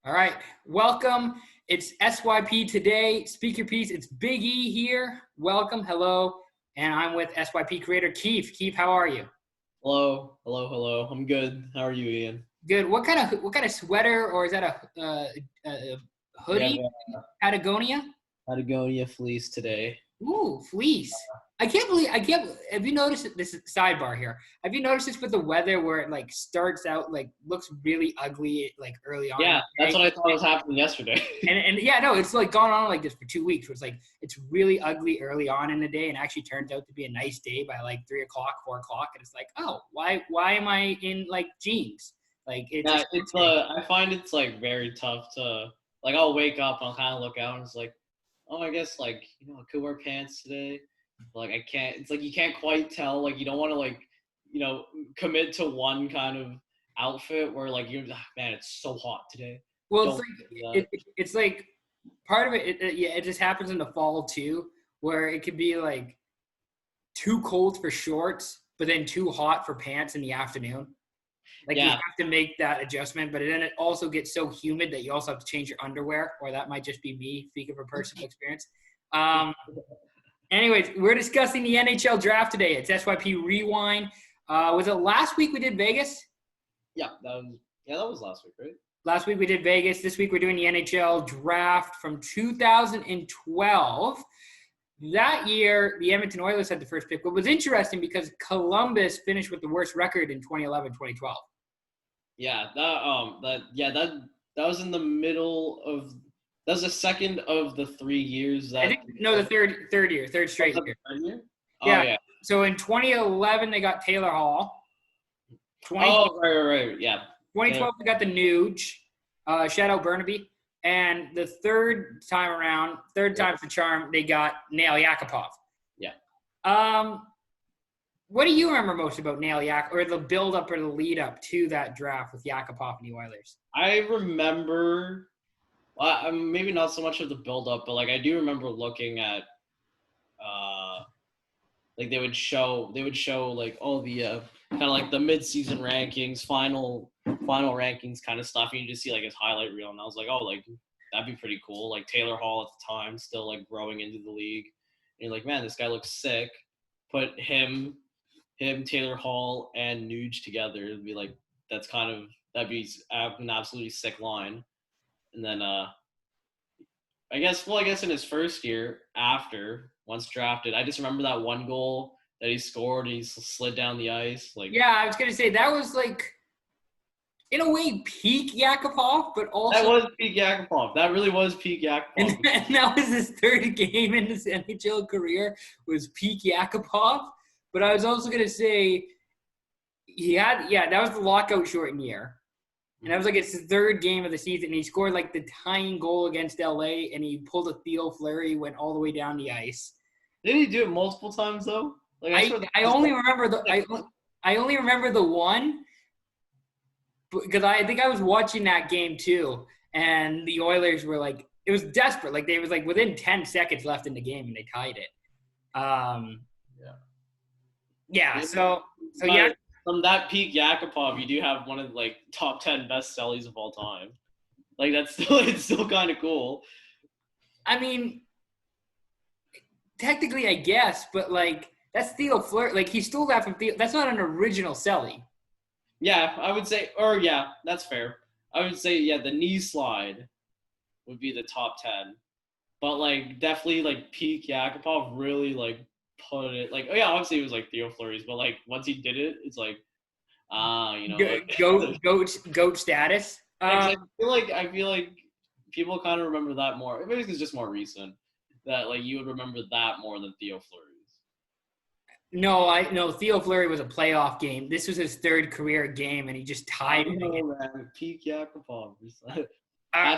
All right, welcome. It's SYP today. Speak your piece. It's Big E here. Welcome, hello, and I'm with SYP creator Kief. Kief, how are you? Hello. I'm good. How are you, Ian? Good. What kind of sweater, or is that a We have hoodie? Patagonia. Patagonia fleece today. Ooh, fleece. Have you noticed this sidebar here? Have you noticed this with the weather where it like starts out like looks really ugly like early on? Yeah, that's what I thought was happening yesterday. And yeah, no, it's like gone on like this for 2 weeks. Where it's like it's really ugly early on in the day, and actually turns out to be a nice day by like 3 o'clock, 4 o'clock, and it's like, oh, why am I in like jeans? Like I find it's like very tough to like. I'll wake up and I'll kind of look out and it's like, oh, I guess like I could wear pants today. Like I can't. It's like you can't quite tell. Like you don't want to like commit to one kind of outfit where like man, it's so hot today. well, it's like part of it. Yeah, it just happens in the fall too, where it could be like too cold for shorts, but then too hot for pants in the afternoon. Like you have to make that adjustment, but then it also gets so humid that you also have to change your underwear, or that might just be me speaking from personal experience. Anyways, we're discussing the NHL Draft today. It's SYP Rewind. Was it last week we did Vegas? Yeah, that was last week, right? Last week we did Vegas. This week we're doing the NHL Draft from 2012. That year, the Edmonton Oilers had the first pick. What was interesting because Columbus finished with the worst record in 2011-2012. Yeah, that was in the middle of. That was the second of the 3 years. The third straight year. Third year? Oh, yeah. So in 2011 they got Taylor Hall. Right. Yeah. 2012 they got the Nuge, shout out Burnaby, and the third time's the charm. They got Nail Yakupov. Yeah. What do you remember most about Nail Yak, or the build up or the lead up to that draft with Yakupov and the Oilers? I remember. Maybe not so much of the build-up, but like I do remember looking at, like they would show like all the kind of like the mid-season rankings, final rankings kind of stuff. And you just see like his highlight reel, and I was like, oh, like that'd be pretty cool. Like Taylor Hall at the time, still like growing into the league, and you're like, man, this guy looks sick. Put him, Taylor Hall, and Nuge together, it'd be like that'd be an absolutely sick line. And then, I guess in his first year once drafted, I just remember that one goal that he scored. He slid down the ice. Like, yeah, I was gonna say that was like, in a way, peak Yakupov, but also that was peak Yakupov. That really was peak Yakupov. And that was his third game in his NHL career was peak Yakupov. But I was also gonna say that was the lockout shortened year. And that was like his third game of the season. And he scored like the tying goal against LA, and he pulled a Theo Fleury, went all the way down the ice. Didn't he do it multiple times though? Like I only remember the one, because I think I was watching that game too, and the Oilers were like, it was desperate. Like they was like within 10 seconds left in the game, and they tied it. So yeah. From that peak Yakupov, you do have one of the, like top 10 best sellies of all time. Like it's still kind of cool. I mean, technically, I guess, but like that's Theo Fleury. Like he stole that from Theo. That's not an original sellie. Yeah, I would say, that's fair. I would say, the knee slide would be the top 10, but like definitely like peak Yakupov really like put it like, obviously it was like Theo Fleury's, but like once he did it, it's like goat status. I feel like people kind of remember that more. Maybe it's just more recent that like you would remember that more than Theo Fleury's. No, Theo Fleury was a playoff game. This was his third career game, and he just tied it. Man. Peak Yakupov. All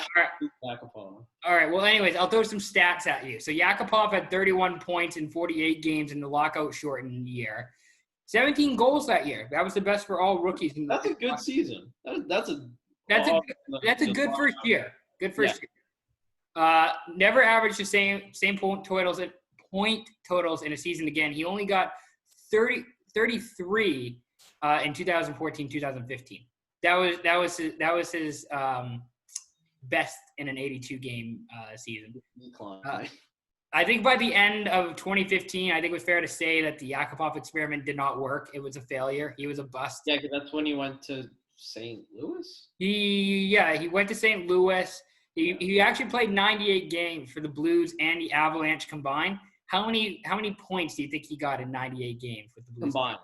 right. Well, anyways, I'll throw some stats at you. So Yakupov had 31 points in 48 games in the lockout shortened year. 17 goals that year. That was the best for all rookies. That's a good season. That's a good first year. Good first year. Never averaged the same point totals in a season again. He only got 33 in 2014-2015. That was his best in an 82-game season. Decline. I think by the end of 2015, I think it was fair to say that the Yakupov experiment did not work. It was a failure. He was a bust. Yeah, because that's when he went to St. Louis? He went to St. Louis. He actually played 98 games for the Blues and the Avalanche combined. How many points do you think he got in 98 games with the Blues? Combined.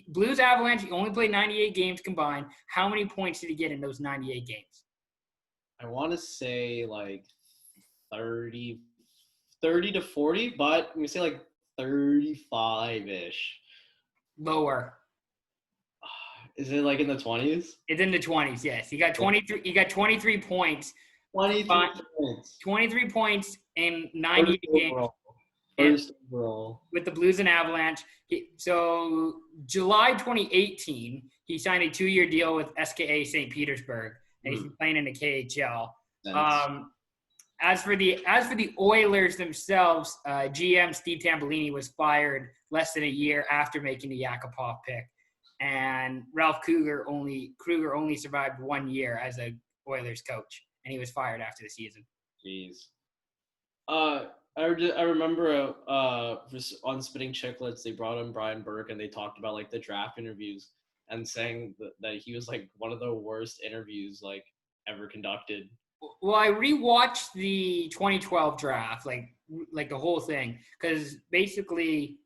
Blues Avalanche, he only played 98 games combined. How many points did he get in those 98 games? I want to say like 30 to 40, but I'm going to say like 35-ish. Lower. Is it like in the 20s? It's in the 20s, yes. He got 23 points. 23 points. 23 points in 98 games. First overall. With the Blues and Avalanche. So July 2018, he signed a 2-year deal with SKA St. Petersburg, and he's playing in the KHL. Nice. As for the Oilers themselves, GM Steve Tambolini was fired less than a year after making the Yakupov pick, and Ralph Kruger only survived 1 year as a Oilers coach, and he was fired after the season. Jeez. I remember on Spitting Chicklets, they brought in Brian Burke, and they talked about like the draft interviews and saying that he was like one of the worst interviews like ever conducted. Well, I rewatched the 2012 draft, like the whole thing, because basically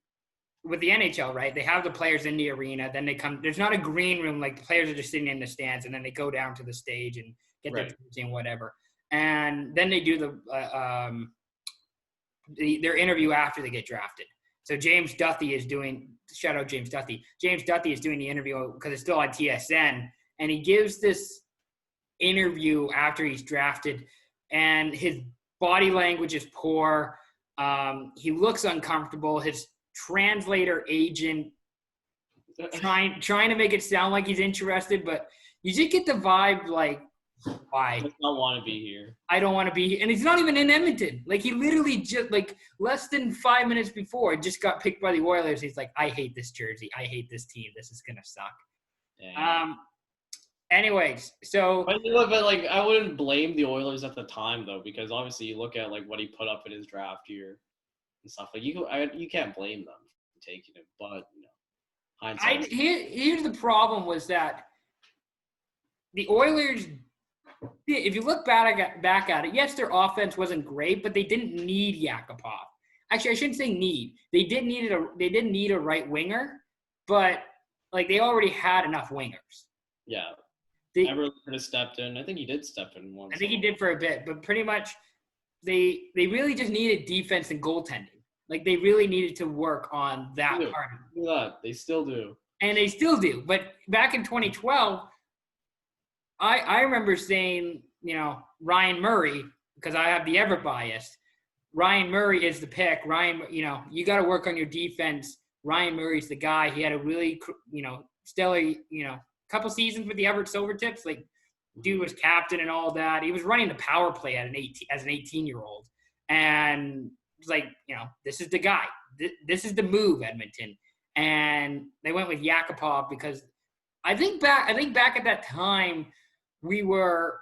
with the NHL, right, they have the players in the arena, then they come. There's not a green room, like the players are just sitting in the stands, and then they go down to the stage and get their jersey and whatever, and then they do their interview after they get drafted. So James Duthie is doing – shout out James Duthie. James Duthie is doing the interview because it's still on TSN, and he gives this interview after he's drafted, and his body language is poor. He looks uncomfortable. His translator agent trying to make it sound like he's interested, but you just get the vibe like, why? I don't want to be here. I don't want to be here. And he's not even in Edmonton. Like, he literally just, like, less than 5 minutes before, just got picked by the Oilers. He's like, I hate this jersey. I hate this team. This is going to suck. Yeah. Anyways, so. But like, I wouldn't blame the Oilers at the time, though, because obviously you look at, like, what he put up in his draft year and stuff. Like, you can't blame them for taking it, but, you know, hindsight. Here's the problem was that the Oilers – if you look back at it, yes, their offense wasn't great, but they didn't need Yakupov. Actually, I shouldn't say need. They didn't need a right winger, but like they already had enough wingers. Yeah. Everett could have stepped in. I think he did step in once. I think he did for a bit, but pretty much they really just needed defense and goaltending. Like they really needed to work on that part. Look at that. They still do. And they still do. But back in 2012, I remember saying, you know, Ryan Murray, because I have the Everett bias. Ryan Murray is the pick. Ryan, you know, you got to work on your defense. Ryan Murray's the guy. He had a really, you know, stellar, you know, couple seasons with the Everett Silvertips. Like, dude was captain and all that. He was running the power play as an 18-year-old. And it was like, you know, this is the guy. This is the move, Edmonton. And they went with Yakupov because I think back at that time, we were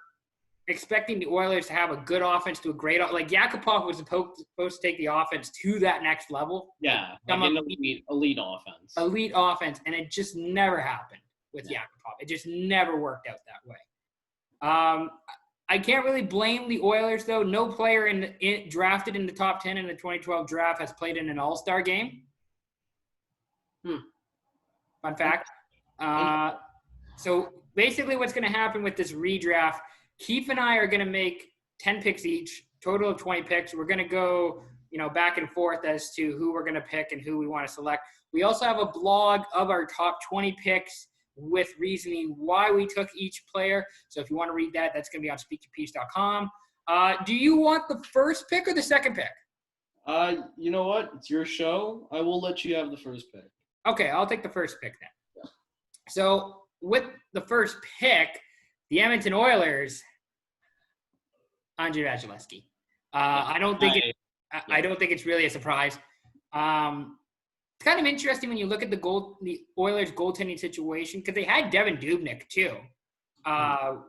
expecting the Oilers to have a good offense to a great – like Yakupov was supposed to take the offense to that next level. Yeah, like an elite offense. Elite offense, and it just never happened with Yakupov. It just never worked out that way. I can't really blame the Oilers, though. No player drafted in the top 10 in the 2012 draft has played in an all-star game. Fun fact. So basically what's going to happen with this redraft, Kief and I are going to make 10 picks each, total of 20 picks. We're going to go, you know, back and forth as to who we're going to pick and who we want to select. We also have a blog of our top 20 picks with reasoning why we took each player. So if you want to read that, that's going to be on speakyourpiece.com. Do you want the first pick or the second pick? You know what? It's your show. I will let you have the first pick. Okay, I'll take the first pick then. Yeah. So with the first pick, the Edmonton Oilers, Andrei Vasilevskiy. I don't think it's really a surprise. It's kind of interesting when you look at the Oilers goaltending situation because they had Devin Dubnyk too.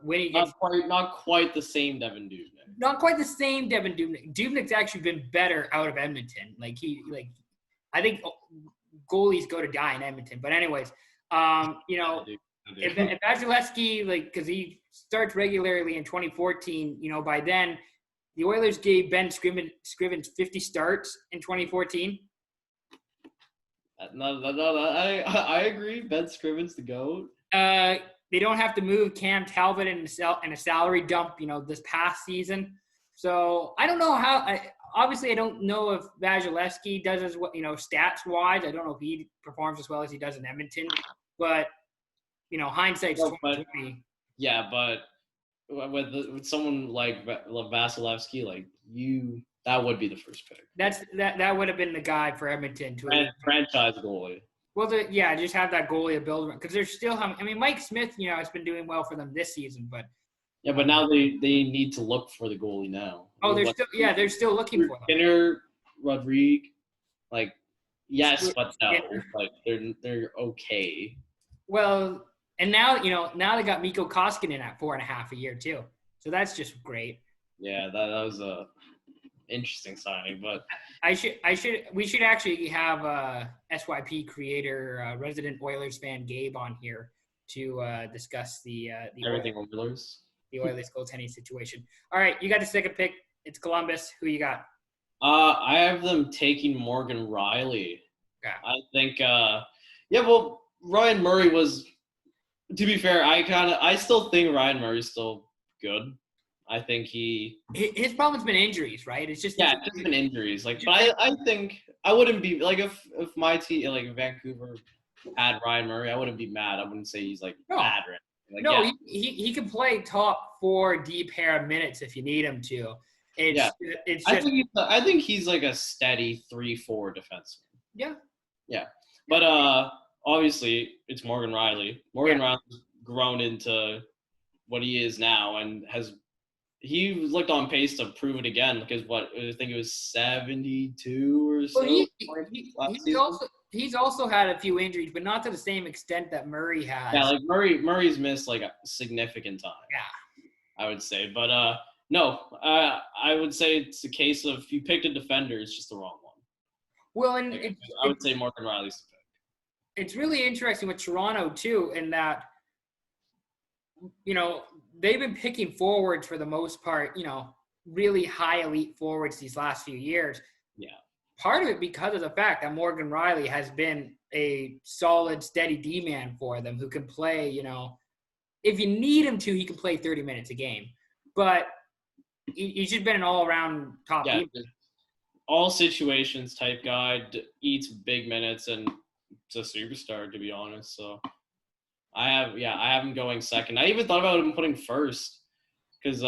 When he gets not quite the same Devin Dubnyk. Not quite the same Devin Dubnyk. Dubnyk's actually been better out of Edmonton. I think goalies go to die in Edmonton. But anyways, if Vasilevsky, because he starts regularly in 2014, by then the Oilers gave Ben Scrivens 50 starts in 2014. No, I agree. Ben Scrivens the GOAT. They don't have to move Cam Talbot in a salary dump, this past season. So I don't know how. Obviously, I don't know if Vasilevsky does as well, stats wise. I don't know if he performs as well as he does in Edmonton. But hindsight's 2020. Yeah, but with someone like Vasilevsky, that would be the first pick. That would have been the guy for Edmonton to franchise goalie. Well, just have that goalie to build because they're still having. I mean, Mike Smith, has been doing well for them this season, but yeah, but now they need to look for the goalie now. Oh, they're still looking for them. Skinner, Rodrigue, yes, but no, they're okay. Well, and now they got Mikko Koskinen at 4.5 a year too, so that's just great. Yeah, that was a interesting signing, but we should actually have SYP creator, resident Oilers fan Gabe on here to discuss the everything Oilers. The Oilers goaltending situation. All right, you got the second pick. It's Columbus. Who you got? I have them taking Morgan Riley. Yeah. I think well, Ryan Murray was, to be fair, I still think Ryan Murray's still good. I think his problem's been injuries, right? It's just been injuries. But I think I wouldn't be if my team Vancouver had Ryan Murray, I wouldn't be mad. I wouldn't say he's bad right now. He can play top 4 deep pair minutes if you need him to. It's just, I think he's a steady 3-4 defenseman. Yeah. Yeah. But obviously it's Morgan Riley. Riley's grown into what he is now and he looked on pace to prove it again because I think it was 72 or so. Well, he's also had a few injuries, but not to the same extent that Murray has. Yeah, Murray's missed a significant time. Yeah. I would say. But no, I would say it's a case of if you picked a defender, it's just the wrong one. Well, and I would say Morgan Riley's the pick. It's really interesting with Toronto too, in that they've been picking forwards for the most part, really high elite forwards these last few years. Yeah. Part of it because of the fact that Morgan Riley has been a solid, steady D-man for them who can play, if you need him to, he can play 30 minutes a game. But he's just been an all-around top D-man. All situations type guy, eats big minutes, and it's a superstar, to be honest. So I have him going second. I even thought about him putting first because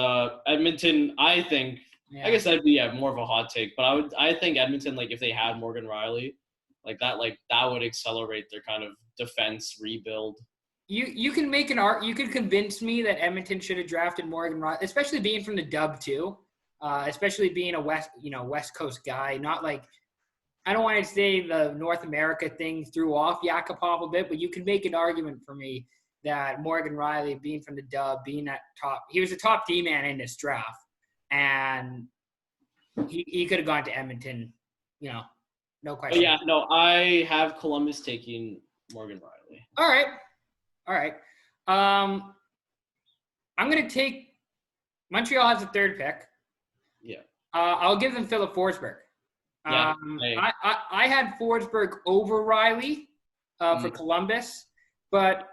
Edmonton, I think, I guess that'd be more of a hot take, but I think Edmonton, if they had Morgan Riley, that would accelerate their kind of defense rebuild. You can make an art. You could convince me that Edmonton should have drafted Morgan Riley, especially being from the Dub too, especially being a West Coast guy. Not I don't want to say the North America thing threw off Yakupov a bit, but you can make an argument for me that Morgan Riley, being from the Dub, being at top, he was a top D-man in this draft, and he could have gone to Edmonton, no question. But yeah, no, I have Columbus taking Morgan Riley. All right. I'm going to take – Montreal has the third pick. Yeah. I'll give them Philip Forsberg. Yeah, I had Forsberg over Riley for Columbus, but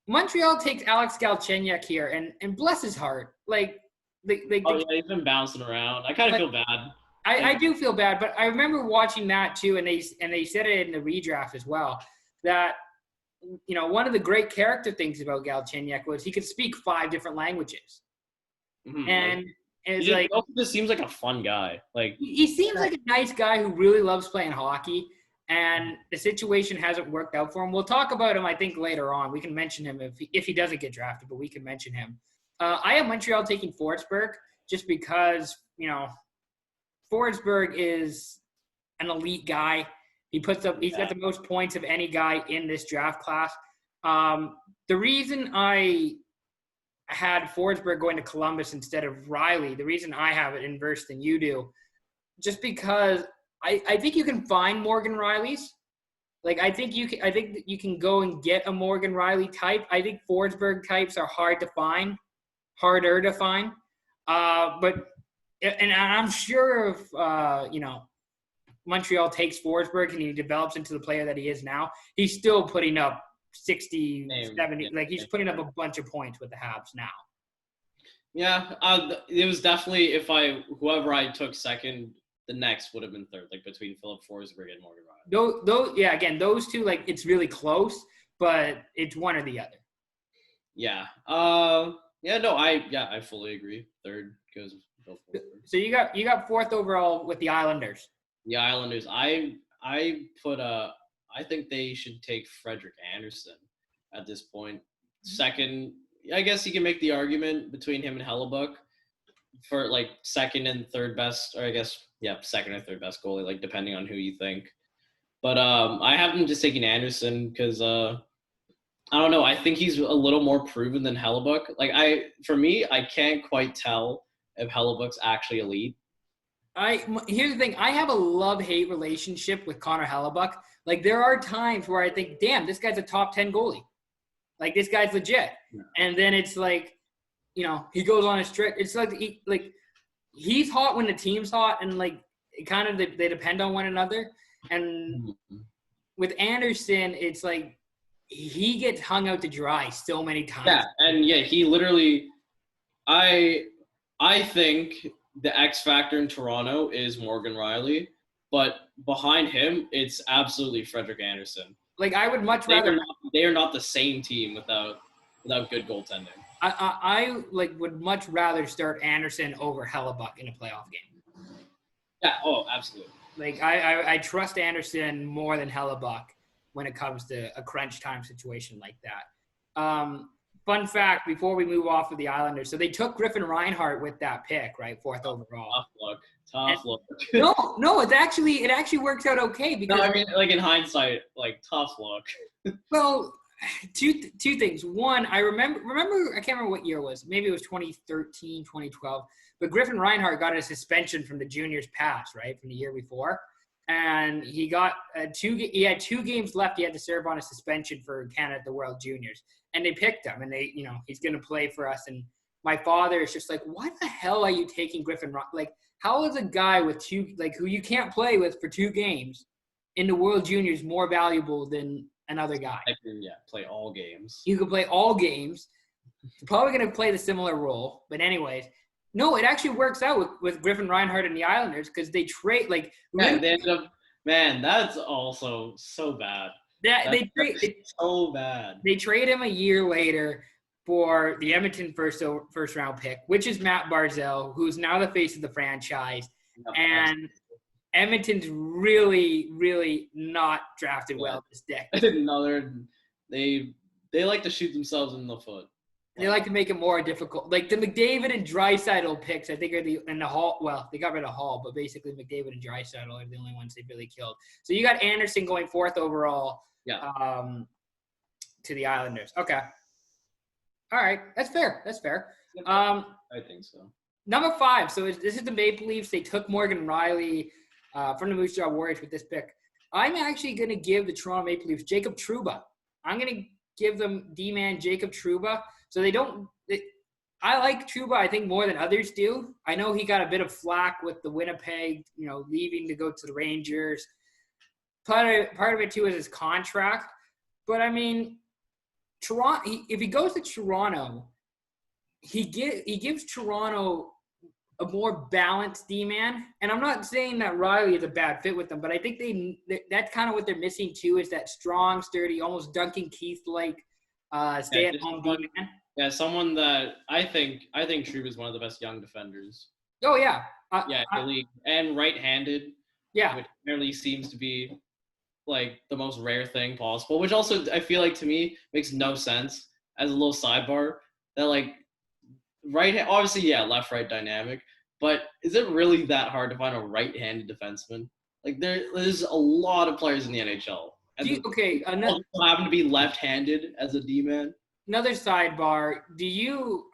Montreal takes Alex Galchenyuk here, and bless his heart. He's been bouncing around. I kind of feel bad. I do feel bad, but I remember watching that too, and they said it in the redraft as well, that one of the great character things about Galchenyuk was he could speak 5 different languages. Mm-hmm. And it's he also just seems like a fun guy. He seems like a nice guy who really loves playing hockey, and the situation hasn't worked out for him. We'll talk about him, I think, later on. We can mention him if he doesn't get drafted, but we can mention him. I have Montreal taking Forsberg just because, Forsberg is an elite guy. He's got the most points of any guy in this draft class. The reason I had Forsberg going to Columbus instead of Riley. The reason I have it inverse than you do, just because I think you can find Morgan Rileys. Like I think that you can go and get a Morgan Riley type. I think Forsberg types are harder to find. But I'm sure if Montreal takes Forsberg and he develops into the player that he is now, he's still putting up 60, 70. Like he's putting up a bunch of points with the Habs now. Yeah, it was definitely whoever I took second, the next would have been third, like between Philip Forsberg and Morgan Riley. Again, those two, like it's really close, but it's one or the other. Yeah. I fully agree. Third goes Phil Forsberg. So you got fourth overall with the Islanders. The Islanders, I think they should take Frederik Andersen at this point. Second, I guess you can make the argument between him and Hellebuyck for like second and third best, or I guess, second or third best goalie, like depending on who you think. But I have him just taking Andersen because I don't know. I think he's a little more proven than Hellebuyck. Like for me, I can't quite tell if Hellebuyck's actually elite. Here's the thing. I have a love-hate relationship with Connor Hellebuyck. Like there are times where I think, damn, this guy's a top 10 goalie. Like this guy's legit. Yeah. And then it's like, he goes on a stretch. It's like he's hot when the team's hot, and like it kind of they depend on one another. And with Andersen, it's like he gets hung out to dry so many times. Yeah, and he literally, I think the X factor in Toronto is Morgan Rielly, but behind him, it's absolutely Frederik Andersen. Like I would much rather. They are not the same team without good goaltending. I would much rather start Andersen over Hellebuyck in a playoff game. Yeah. Oh, absolutely. Like I trust Andersen more than Hellebuyck when it comes to a crunch time situation like that. Fun fact before we move off of the Islanders. So they took Griffin Reinhart with that pick, right? Fourth overall. Tough luck. No, it actually works out okay because no, I mean like in hindsight, like tough luck. Well, two things. One, I remember I can't remember what year it was. Maybe it was 2013, 2012. But Griffin Reinhart got a suspension from the juniors pass, right, from the year before. And he got he had 2 games left he had to serve on a suspension for Canada at the World Juniors. And they picked him, and he's going to play for us. And my father is just like, why the hell are you taking Griffin? Like, how is a guy with 2, like, who you can't play with for 2 games in the World Juniors more valuable than another guy? I can, play all games. You can play all games. You're probably going to play the similar role. But anyways, no, it actually works out with Griffin Reinhart and the Islanders because they trade, like. Yeah, they end up, man, that's also so bad. So bad. They trade him a year later for the Edmonton first round pick, which is Matt Barzal, who's now the face of the franchise. And Edmonton's really, really not drafted well this decade. No, they like to shoot themselves in the foot. They like to make it more difficult. Like the McDavid and Draisaitl picks, I think, are the Hall. Well, they got rid of Hall, but basically McDavid and Draisaitl are the only ones they really killed. So you got Andersen going 4th overall. Yeah. To the Islanders. Okay. All right. That's fair. I think so. Number 5. So this is the Maple Leafs. They took Morgan Rielly from the Moose Jaw Warriors with this pick. I'm actually going to give the Toronto Maple Leafs Jacob Trouba. I'm going to give them D-man Jacob Trouba. So I like Trouba, I think, more than others do. I know he got a bit of flack with the Winnipeg, leaving to go to the Rangers. Part of it, too, is his contract. But, I mean, Toronto. If he goes to Toronto, he gives Toronto a more balanced D-man. And I'm not saying that Rielly is a bad fit with them, but I think that's kind of what they're missing, too, is that strong, sturdy, almost Duncan Keith-like stay-at-home D-man. Yeah, someone that I think Trouba is one of the best young defenders. Oh, yeah. In the league. And right-handed. Yeah. Which apparently seems to be like the most rare thing possible, which also I feel like to me makes no sense as a little sidebar that like obviously left-right dynamic, but is it really that hard to find a right-handed defenseman? Like there's a lot of players in the NHL. Okay, happen to be left-handed as a D-man. another sidebar. Do you?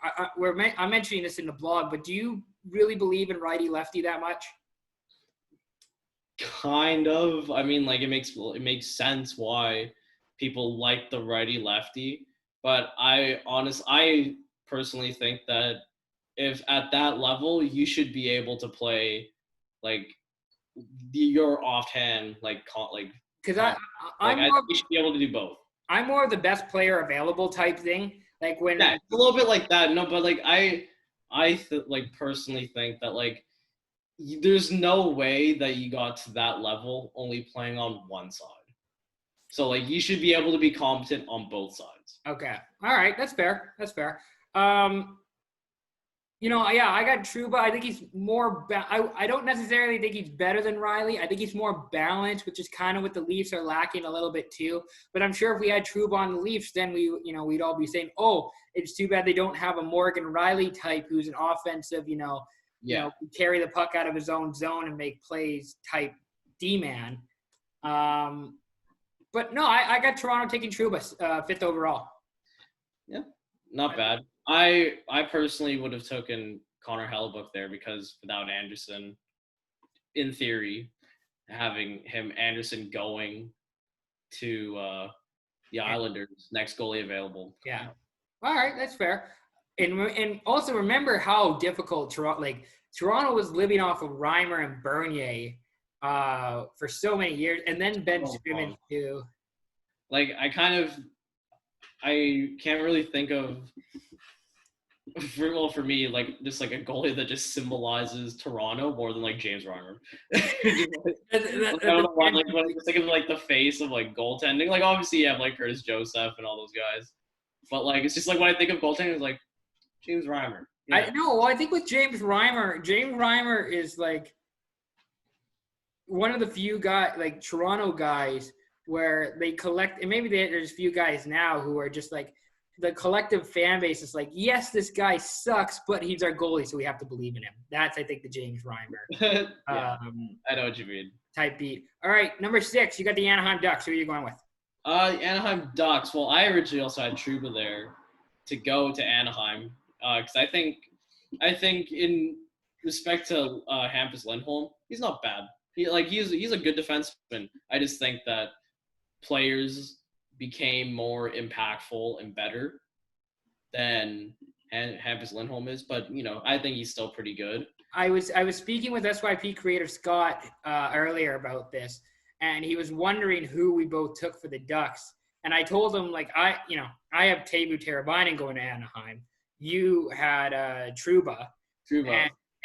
I'm mentioning this in the blog, but do you really believe in righty lefty that much? Kind of. I mean, like it makes sense why people like the righty lefty, but I personally think that if at that level you should be able to play like your offhand Because I think you should be able to do both. I'm more of the best player available type thing. Like when it's a little bit like that. No, but like I personally think that like there's no way that you got to that level only playing on one side. So like you should be able to be competent on both sides. Okay. All right. That's fair. I got Trouba. I think he's more. I don't necessarily think he's better than Riley. I think he's more balanced, which is kind of what the Leafs are lacking a little bit too. But I'm sure if we had Trouba on the Leafs, then we'd all be saying, "Oh, it's too bad they don't have a Morgan Riley type who's an offensive, carry the puck out of his own zone and make plays type D-man." But no, I got Toronto taking Trouba 5th overall. Yeah, not bad. I personally would have taken Connor Hellebuyck there because without Anderson, in theory, having Anderson going to the Islanders, next goalie available. Yeah. All right, that's fair. And also remember how difficult Toronto was living off of Reimer and Bernier for so many years, and then Ben Simmons too. Like I can't really think of. For me, like just like a goalie that just symbolizes Toronto more than like James Reimer. I don't know why. Like when I think of like the face of like goaltending, like obviously you have like Curtis Joseph and all those guys, but like it's just like when I think of goaltending, it's like James Reimer. Yeah. I know. Well, I think with James Reimer is like one of the few like Toronto guys where they collect, and maybe there's a few guys now who are just like. The collective fan base is like, yes, this guy sucks, but he's our goalie, so we have to believe in him. That's, I think, the James Reimer. I know what you mean. Type beat. All right, number 6, you got the Anaheim Ducks. Who are you going with? Anaheim Ducks. Well, I originally also had Trouba there to go to Anaheim because I think in respect to Hampus Lindholm, he's not bad. He's a good defenseman. I just think that players became more impactful and better than Hampus Lindholm is, but I think he's still pretty good. I was speaking with SYP creator Scott earlier about this, and he was wondering who we both took for the Ducks, and I told him like I have Teuvo Teravainen going to Anaheim. You had Trouba.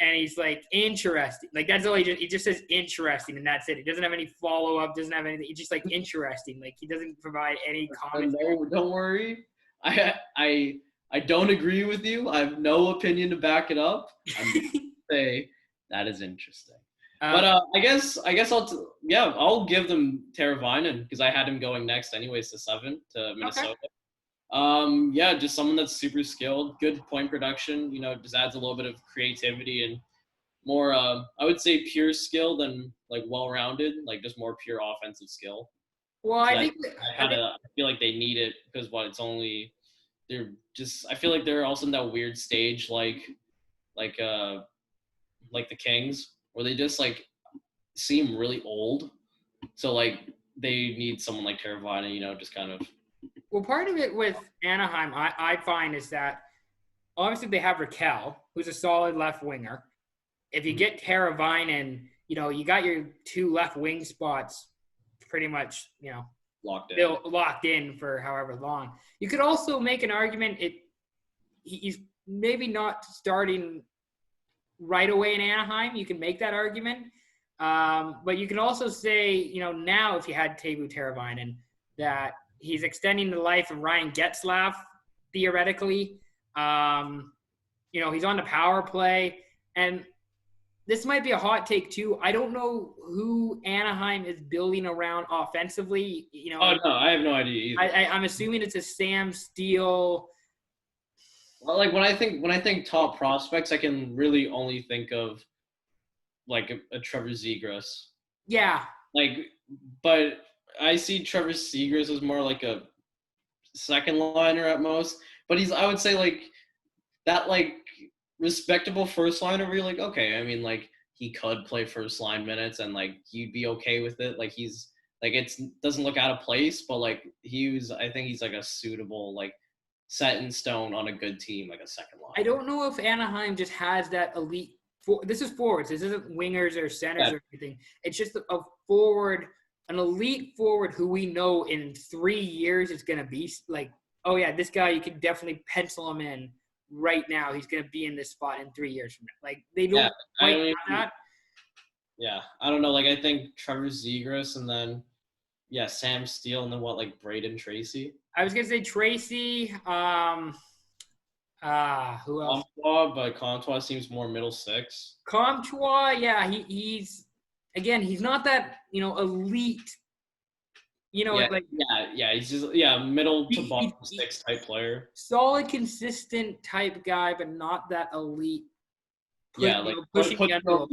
And he's like, interesting. Like, that's all he just says interesting, and that's it. He doesn't have any follow-up, doesn't have anything. He's just like interesting. Like, he doesn't provide any comments. No, don't worry. I don't agree with you. I have no opinion to back it up. I'm going to say that is interesting. But I guess I'll give them Teravainen because I had him going next anyways to 7 to Minnesota. Okay. Just someone that's super skilled, good point production, just adds a little bit of creativity and more, I would say pure skill than like well-rounded, like just more pure offensive skill. Well, I feel like they need it because I feel like they're also in that weird stage, like the Kings where they just like seem really old. So like they need someone like Teravainen, just kind of. Well, part of it with Anaheim, I find, is that obviously they have Raquel, who's a solid left winger. If you get Teravainen, you got your 2 left wing spots pretty much, locked in for however long. You could also make an argument he's maybe not starting right away in Anaheim. You can make that argument. But you can also say, now if you had Teuvo Teravainen, that he's extending the life of Ryan Getzlaf, theoretically. He's on the power play. And this might be a hot take, too. I don't know who Anaheim is building around offensively. Oh, no, I have no idea either. I'm assuming it's a Sam Steele. Well, like when I think top prospects, I can really only think of like a Trevor Zegras. Yeah. But I see Trevor Zegras as more like a second liner at most. But I would say like that like respectable first liner where you're like, okay, I mean like he could play first line minutes and like you'd be okay with it. Like he's like it doesn't look out of place, but like I think he's like a suitable like set in stone on a good team, like a second line. I don't know if Anaheim just has that elite. This is forwards. This isn't wingers or centers or anything. It's just a forward, an elite forward who we know in 3 years is going to be like, oh yeah, this guy, you can definitely pencil him in right now. He's going to be in this spot in 3 years from now. Like they don't quite have that. Yeah, I don't know. Like I think Trevor Zegras and then Sam Steele and then what, like Braden Tracy? I was gonna say Tracy. Who else? Comtois, but Comtois seems more middle six. Comtois, yeah, he's not that elite. He's just middle to bottom six type player. Solid, consistent type guy, but not that elite. Pushing the envelope.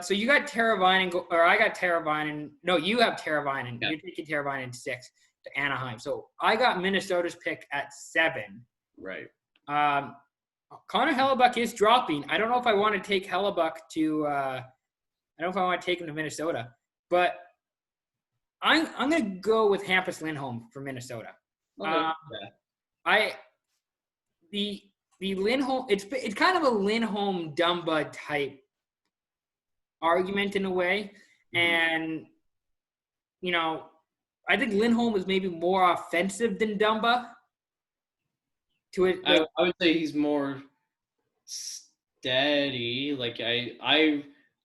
So you got Teravainen, or I got Teravainen. No, you have Teravainen. Yeah. You're taking Teravainen 6 to Anaheim. So I got Minnesota's pick at 7. Right. Connor Hellebuyck is dropping. I don't know if I want to take Hellebuyck to. I don't know if I want to take him to Minnesota, but I'm gonna go with Hampus Lindholm for Minnesota. Okay. The Lindholm. It's kind of a Lindholm Dumba type argument in a way, and I think Lindholm is maybe more offensive than Dumba. I would say he's more steady. Like I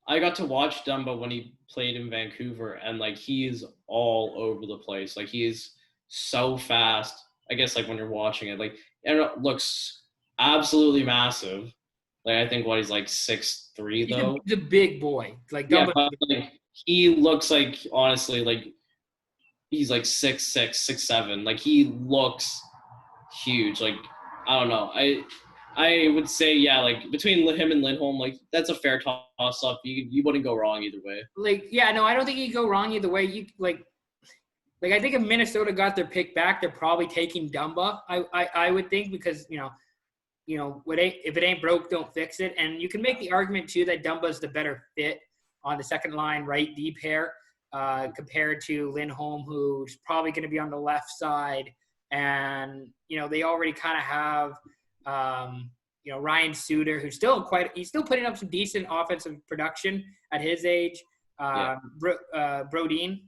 got to watch Dumba when he played in Vancouver, and like he is all over the place. Like he is so fast. I guess like when you're watching it, like it looks absolutely massive. Like I think he's like 6'3" though. He's a big boy. Like Dumba. But like, he looks like honestly like he's like 6'6", 6'7". Like he looks huge. Like I don't know. I would say like between him and Lindholm, like that's a fair toss up. You wouldn't go wrong either way. I don't think you go wrong either way. You like I think if Minnesota got their pick back, they're probably taking Dumba. I would think because if it ain't broke, don't fix it. And you can make the argument too that Dumba's the better fit on the second line right D pair compared to Lindholm, who's probably going to be on the left side. And they already kind of have Ryan Suter, who's he's still putting up some decent offensive production at his age. Brodin,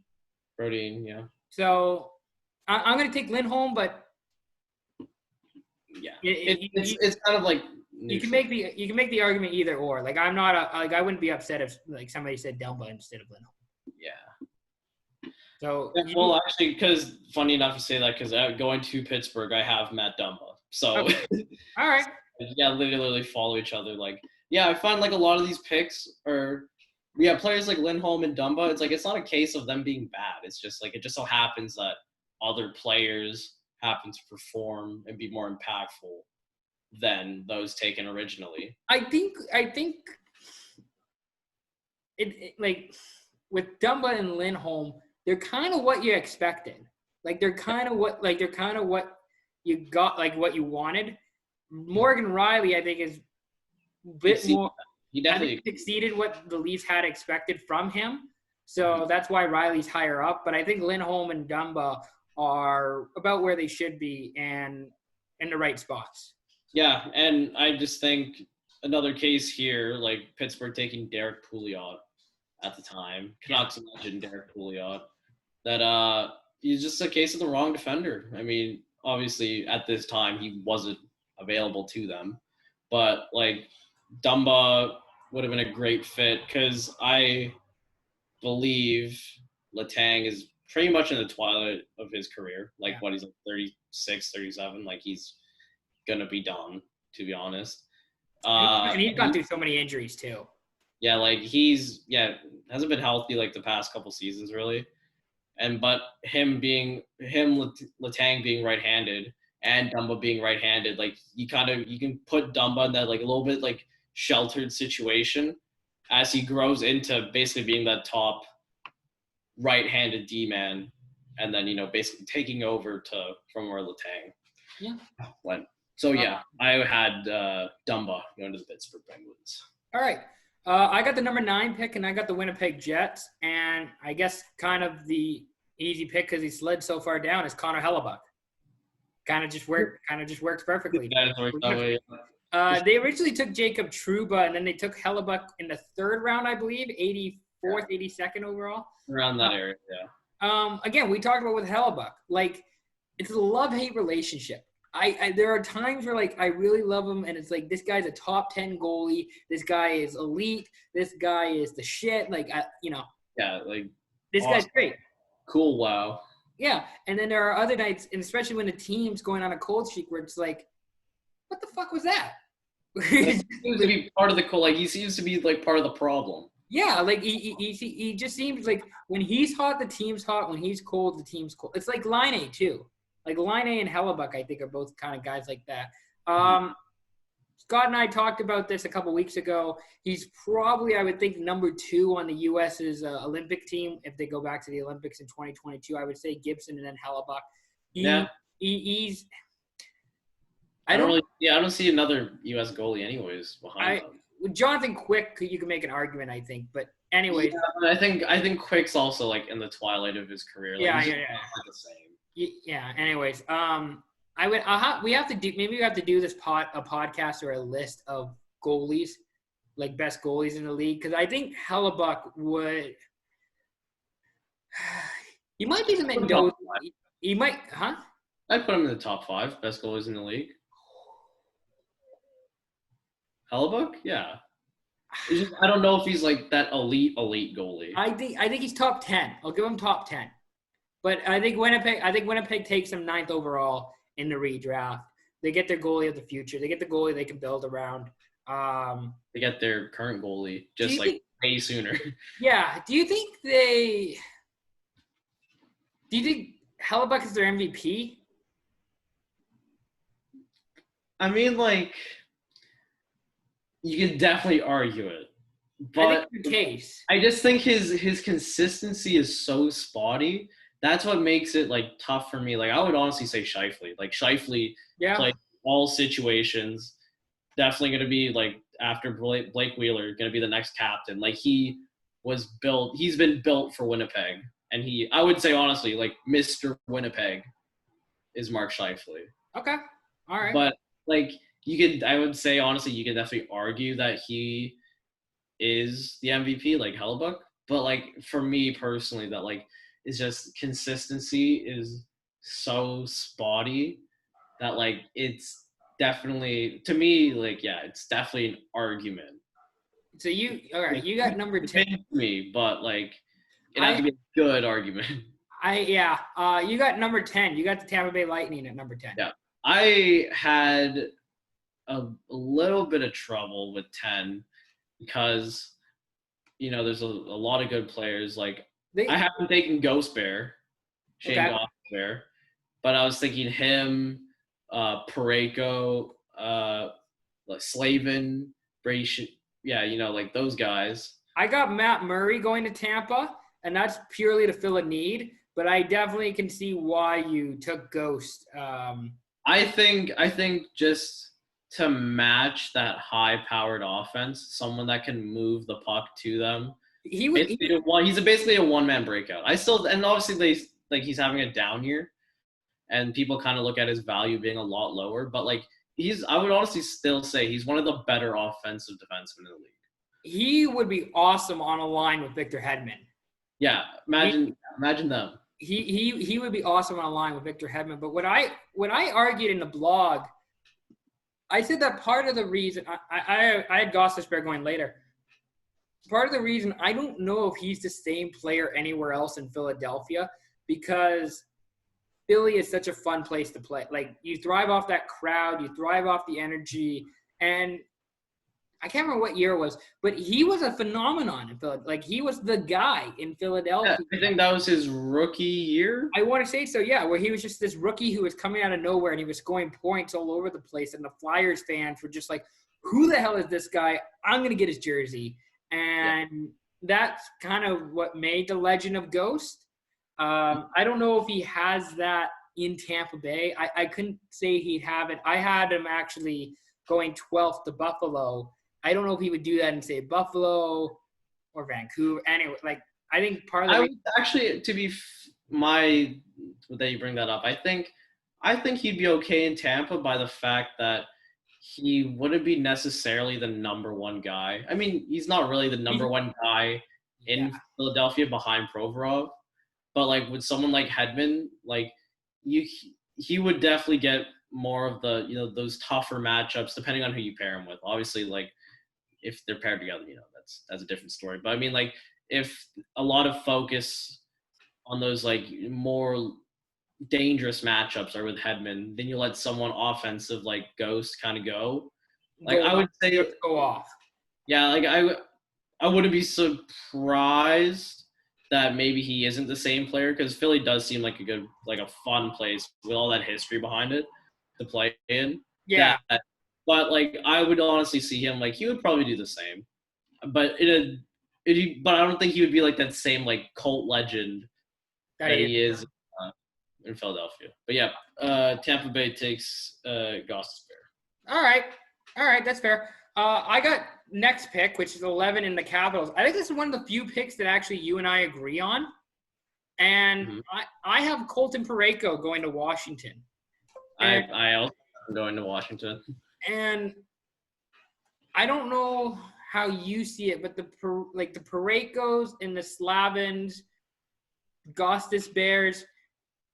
yeah. So I'm going to take Lindholm, but it's kind of like neutral. you can make the argument either or. Like I'm not I wouldn't be upset if like somebody said Dumba instead of Lindholm. Yeah. So actually, because funny enough you say that, because going to Pittsburgh, I have Matt Dumba. So okay. All right. Literally follow each other. Like I find like a lot of these picks are players like Lindholm and Dumba. It's like it's not a case of them being bad. It's just like it just so happens that other players happen to perform and be more impactful than those taken originally. I think it like with Dumba and Lindholm, they're kind of what you expected. Like they're kind of what you got, like what you wanted. Morgan Riley, I think, is a bit more. He definitely exceeded what the Leafs had expected from him. So that's why Riley's higher up. But I think Lindholm and Dumba are about where they should be and in the right spots. Yeah, and I just think another case here, like Pittsburgh taking Derek Pouliot at the time, Canucks legend Derek Pouliot, that he's just a case of the wrong defender. I mean, obviously at this time he wasn't available to them, but like Dumba would have been a great fit because I believe Letang is pretty much in the twilight of his career. Like he's like 36, 37. Like he's gonna be done, to be honest. And he's gone through so many injuries too. Yeah, like he's hasn't been healthy like the past couple seasons really. But Letang being right-handed and Dumba being right-handed, like you can put Dumba in that like a little bit like sheltered situation as he grows into basically being that top right-handed D-man. and then basically taking over from where Letang went. So I had Dumba going to the Pittsburgh Penguins. All right. I got the number 9 pick, and I got the Winnipeg Jets. And I guess kind of the easy pick because he slid so far down is Connor Hellebuyck. Kind of just works perfectly. They originally took Jacob Trouba, and then they took Hellebuyck in the 3rd round, I believe, 84th, 82nd overall. Around that area, yeah. Again, we talked about with Hellebuyck. Like, it's a love-hate relationship. There are times where, like, I really love him, and it's like, this guy's a top 10 goalie. This guy is elite. This guy is the shit. Like, Yeah, like. This awesome. Guy's great. Cool, wow. Yeah, and then there are other nights, and especially when the team's going on a cold streak where it's like, what the fuck was that? He seems to be part of the cold. Like, he seems to be, like, part of the problem. Yeah, like, he just seems like when he's hot, the team's hot. When he's cold, the team's cold. It's like Laine, too. Like, Laine and Hellebuyck, I think, are both kind of guys like that. Scott and I talked about this a couple weeks ago. He's probably, I would think, number 2 on the U.S.'s Olympic team. If they go back to the Olympics in 2022, I would say Gibson and then Hellebuyck. I don't see another U.S. goalie anyways behind them. With Jonathan Quick, you can make an argument, I think. But anyways. Yeah, I think Quick's also, like, in the twilight of his career. Like, yeah. The same. Yeah. Anyways, we have to do this a podcast or a list of goalies, like best goalies in the league, because I think Hellebuyck would. He might be the Mendoza. He might, huh? I'd put him in the top 5 best goalies in the league. Hellebuyck, yeah. I don't know if he's like that elite goalie. I think he's top 10. I'll give him top 10. But I think Winnipeg takes him 9th overall in the redraft. They get their goalie of the future. They get the goalie they can build around. They get their current goalie just way sooner. Yeah. Do you think Hellebuyck is their MVP? I mean, like, you can definitely argue it. But I think the case. I just think his consistency is so spotty. That's what makes it, like, tough for me. Like, I would honestly say Scheifele. Like, Scheifele played all situations. Definitely going to be, like, after Blake Wheeler, going to be the next captain. Like, he's been built for Winnipeg. And I would say, honestly, like, Mr. Winnipeg is Mark Scheifele. Okay. All right. But, like, I would say, honestly, you could definitely argue that he is the MVP, like Hellebuyck. But, like, for me personally, that, like, it's just consistency is so spotty that, like, it's definitely, to me, like, yeah, it's definitely an argument. So you got number 10. Me, but, like, it has to be a good argument. You got number 10. You got the Tampa Bay Lightning at number 10. Yeah. I had a little bit of trouble with 10 because, there's a lot of good players. Like, I haven't taken Ghost Bear, Shane Ghost Bear, but I was thinking him, Parayko, Slavin, Brady, like those guys. I got Matt Murray going to Tampa, and that's purely to fill a need, but I definitely can see why you took Ghost. I think just to match that high-powered offense, someone that can move the puck to them. He's basically a one-man breakout. And obviously he's having a down year, and people kind of look at his value being a lot lower. But, like, I would honestly still say he's one of the better offensive defensemen in the league. He would be awesome on a line with Victor Hedman. Yeah, imagine them. He would be awesome on a line with Victor Hedman. But what I argued in the blog, I said that part of the reason I had Gostisbehere going later. Part of the reason I don't know if he's the same player anywhere else in Philadelphia, because Philly is such a fun place to play. Like, you thrive off that crowd, you thrive off the energy, and I can't remember what year it was, but he was a phenomenon in Philadelphia. Like, he was the guy in Philadelphia. Yeah, I think that was his rookie year. I want to say so, yeah, where he was just this rookie who was coming out of nowhere, and he was scoring points all over the place, and the Flyers fans were just like, who the hell is this guy? I'm going to get his jersey. And that's kind of what made the legend of Ghost. I don't know if he has that in Tampa Bay. I couldn't say he'd have it. I had him actually going 12th to Buffalo. I don't know if he would do that in, say, Buffalo or Vancouver. Anyway, like, I think part of the I would actually, that you bring that up, I think he'd be okay in Tampa by the fact that he wouldn't be necessarily the number one guy. I mean, he's not really the number one guy in Philadelphia behind Provorov, but like with someone like Hedman, like he would definitely get more of the, you know, those tougher matchups depending on who you pair him with. Obviously, like if they're paired together, you know, that's a different story. But I mean, like if a lot of focus on those like more dangerous matchups are with Hedman, then you let someone offensive like Ghost kind of go. Like I would say go off. Yeah, like I wouldn't be surprised that maybe he isn't the same player, because Philly does seem like a fun place with all that history behind it to play in. Yeah. But like I would honestly see him, like he would probably do the same, but but I don't think he would be like that same like cult legend that he is in Philadelphia. But yeah, Tampa Bay takes Gostisbehere. All right, that's fair. I got next pick, which is 11 in the Capitals. I think this is one of the few picks that actually you and I agree on. And I have Colton Parayko going to Washington. I also am going to Washington. And I don't know how you see it, but the Paraykos and the Slavins, Gostisbeheres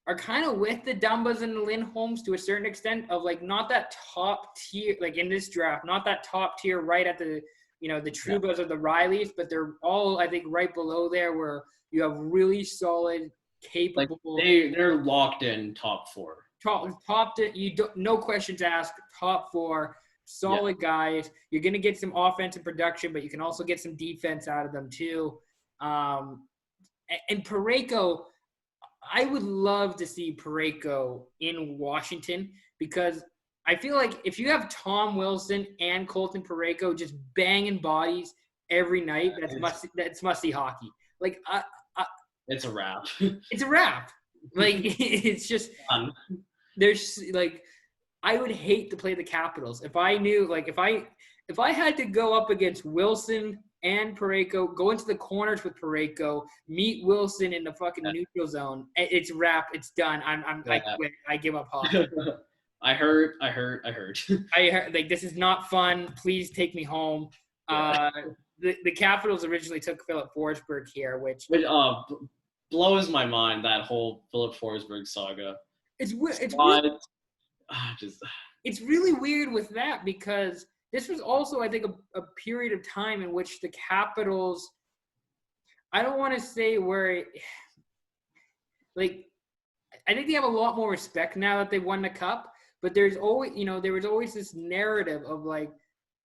are kind of with the Dumbas and the Lindholms to a certain extent, of like not that top tier, like in this draft, not that top tier right at the, you know, the Trubas or the Rileys, but they're all, I think, right below there where you have really solid, capable. Like they're locked in top four. No questions asked, top four, solid guys. You're going to get some offensive production, but you can also get some defense out of them too. And Parayko, I would love to see Parayko in Washington, because I feel like if you have Tom Wilson and Colton Parayko just banging bodies every night, that's must-see hockey. Like it's a wrap. It's a wrap. Like it's just there's like, I would hate to play the Capitals if I knew, like if I had to go up against Wilson and Parayko, go into the corners with Parayko, meet Wilson in the fucking neutral zone. It's wrap. It's done. I quit. I give up hockey. I heard. I heard, like, this is not fun. Please take me home. The Capitals originally took Philip Forsberg here, which blows my mind, that whole Philip Forsberg saga. It's really weird with that, because this was also, I think, a period of time in which the Capitals, I don't want to say where, like, I think they have a lot more respect now that they won the cup, but there's always, there was always this narrative of, like,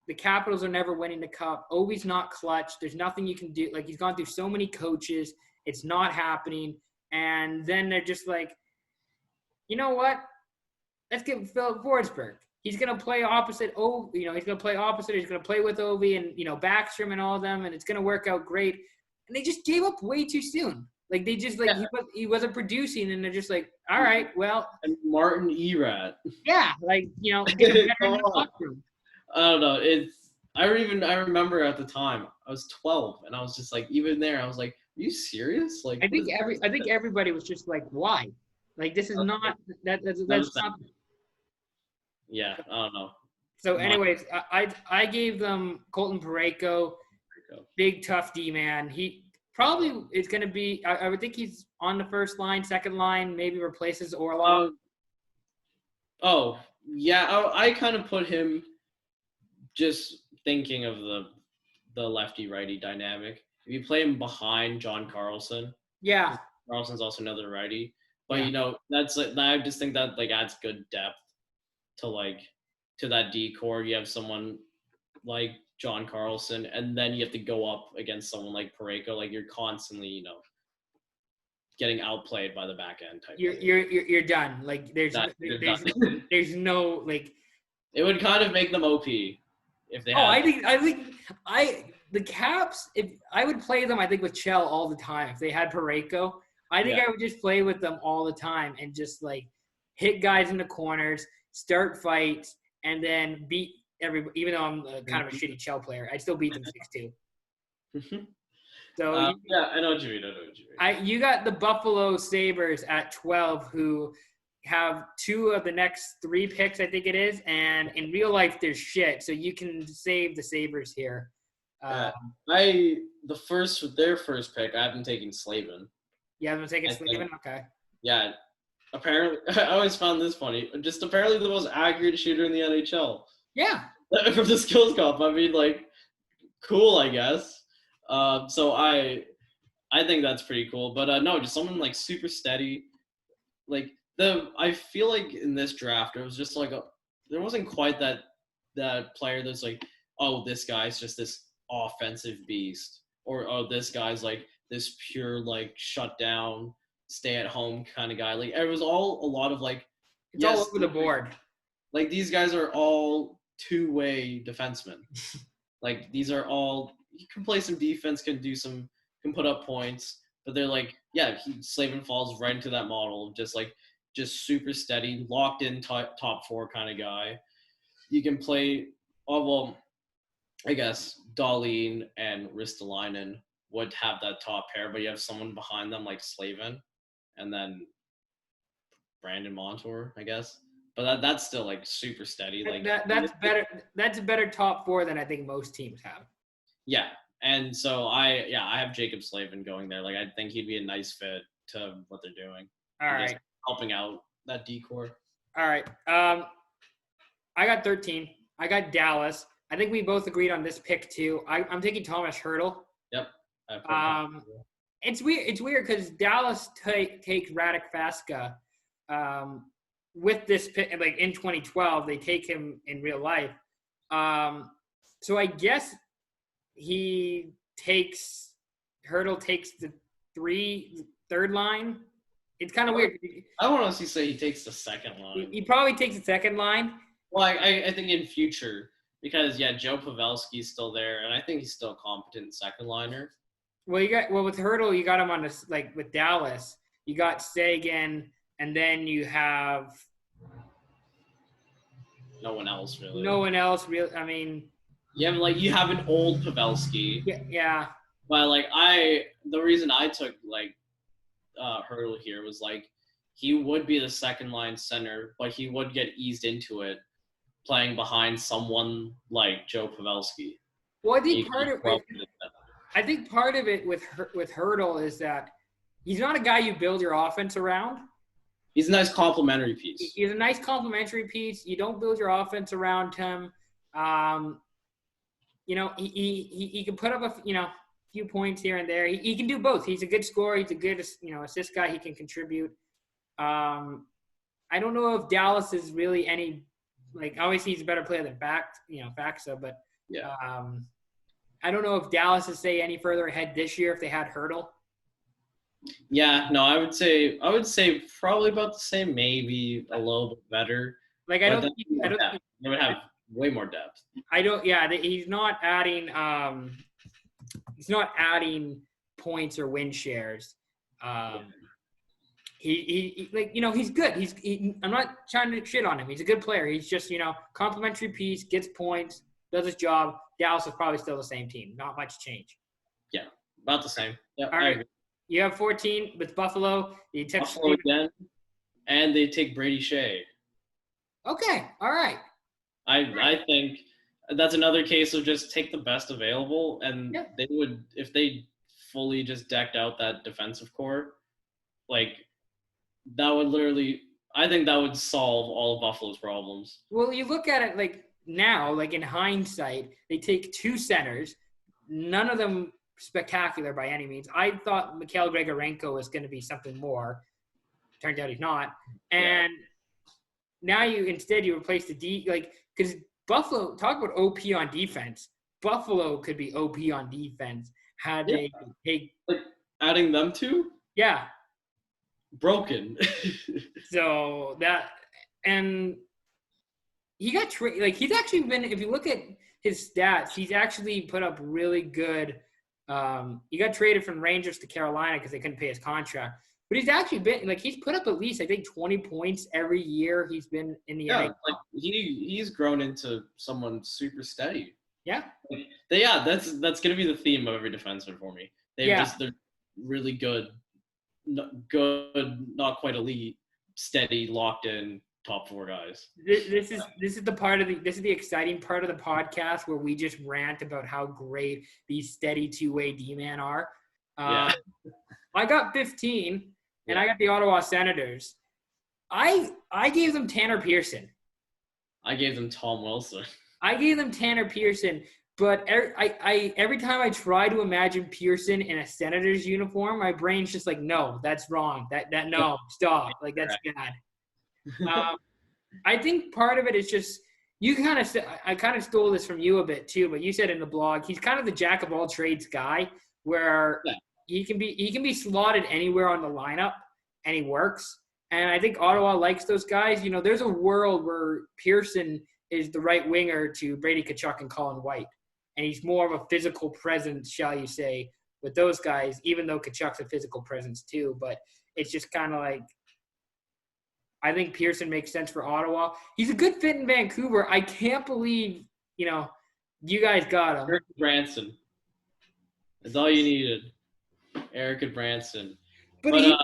the Capitals are never winning the cup. Ovi's not clutch. There's nothing you can do. Like, he's gone through so many coaches. It's not happening. And then they're just like, you know what? Let's give Philip Forsberg. He's going to play opposite Ovi. He's going to play opposite. He's going to play with Ovi and, Backstrom and all of them, and it's going to work out great. And they just gave up way too soon. Like, they just, like, he wasn't producing, and they're just like, all right, well. And Martin Erat. Yeah, like, get him better in the locker room. I don't know. I remember at the time, I was 12, and I was just like, even there, I was like, are you serious? Like, I think everybody was just like, why? Like, this is not that's not. Yeah, I don't know. So, anyways, I gave them Colton Parayko, big tough D man. He probably is going to be. I would think he's on the first line, second line, maybe replaces Orlov. Oh yeah, I kind of put him, just thinking of the lefty righty dynamic. If you play him behind John Carlson, Carlson's also another righty. But I just think that like adds good depth to that D core. You have someone like John Carlson, and then you have to go up against someone like Parayko. Like, you're constantly, getting outplayed by the back end type. You're done. Like, there's no like. It would kind of make them OP if they. I think the Caps. If I would play them, I think with Chell all the time. If they had Parayko, I think I would just play with them all the time and just like hit guys in the corners, start fights, and then beat everybody. Even though I'm kind of a shitty shell player, I'd still beat them 6-2. So I know what you mean. you got the Buffalo Sabres at 12, who have 2 of the next 3 picks, I think it is, and in real life there's shit, so you can save the Sabres here. Their first pick, I haven't taken Slavin. You haven't taken Slavin? Okay. Yeah. Apparently, I always found this funny. Just apparently the most accurate shooter in the NHL. Yeah. From the skills comp. I mean, like, cool, I guess. So I think that's pretty cool. But no, just someone like super steady. Like I feel like in this draft, it was just like there wasn't quite that player that's like, oh, this guy's just this offensive beast, or oh, this guy's like this pure like shut down, stay at home kind of guy. Like it was all a lot of like it's all over the board. Like these guys are all two-way defensemen. Like these are all you can play some defense, can put up points, but they're like Slavin falls right into that model, just super steady, locked in top 4 kind of guy. You can play I guess Dahlin and Ristolainen would have that top pair, but you have someone behind them like Slavin, and then Brandon Montour, I guess. But that's still like super steady. Like that's better. That's a better top 4 than I think most teams have. Yeah, and so I have Jacob Slavin going there. Like I think he'd be a nice fit to what they're doing. All right, helping out that decor. All right. I got 13. I got Dallas. I think we both agreed on this pick too. I'm taking Thomas Hertl. Yep. It's weird. It's weird because Dallas takes Radek Vaska. With this pick, like in 2012, they take him in real life. So I guess Hertl takes the third line. It's kind of weird. I don't honestly say he takes the second line. He probably takes the second line. Well, I think in future, because Joe Pavelski's still there, and I think he's still a competent second liner. Well, with Hertl, you got him on this, like with Dallas, you got Sagan, and then you have no one else really. I mean, you have an old Pavelski. Yeah. But the reason I took Hertl here was he would be the second line center, but he would get eased into it playing behind someone like Joe Pavelski. Well, I think part of it with Hertl is that he's not a guy you build your offense around. He's a nice complementary piece. He's a nice complementary piece. You don't build your offense around him. He can put up a few points here and there. He can do both. He's a good scorer. He's a good assist guy. He can contribute. I don't know if Dallas is really any obviously he's a better player than Faxa, but yeah. I don't know if Dallas is any further ahead this year if they had Hertl. Yeah, no, I would say probably about the same, maybe a little bit better. They would have way more depth. He's not adding points or win shares. He's good. I'm not trying to shit on him. He's a good player. He's just, complimentary piece, gets points, does his job. Dallas is probably still the same team. Not much change. Yeah, about the same. Yeah, all right. You have 14 with Buffalo. You take Buffalo again, and they take Brady Shea. Okay, all right. I think that's another case of just take the best available, and they would, if they fully just decked out that defensive core, that would literally, I think that would solve all of Buffalo's problems. Well, you look at it now, in hindsight, they take 2 centers, none of them spectacular by any means. I thought Mikhail Grigorenko was going to be something more. Turned out he's not. And now you replace the D, because Buffalo, talk about OP on defense. Buffalo could be OP on defense had they take adding them to? Yeah. Broken. So that, and he got he's actually been, if you look at his stats, he's actually put up really good. He got traded from Rangers to Carolina because they couldn't pay his contract. But he's actually been like he's put up at least I think 20 points every year he's been in the NHL. Like he's grown into someone super steady. Yeah. That's gonna be the theme of every defenseman for me. They're really good, not quite elite, steady, locked in top 4 guys. This is the exciting part of the podcast where we just rant about how great these steady two-way D-man are. I got 15, and I got the Ottawa Senators. I gave them Tanner Pearson. I gave them Tom Wilson. I gave them Tanner Pearson, but every time I try to imagine Pearson in a Senators uniform, my brain's just like, no, that's wrong. No, stop. Like that's bad. I think part of it is just I kind of stole this from you a bit too, but you said in the blog he's kind of the jack of all trades guy, where he can be slotted anywhere on the lineup and he works. And I think Ottawa likes those guys. You know, there's a world where Pearson is the right winger to Brady Tkachuk and Colin White, and he's more of a physical presence, shall you say, with those guys. Even though Tkachuk's a physical presence too, but it's just kind of like. I think Pearson makes sense for Ottawa. He's a good fit in Vancouver. I can't believe, you guys got him. Eric Branson. That's all you needed. Eric Branson. But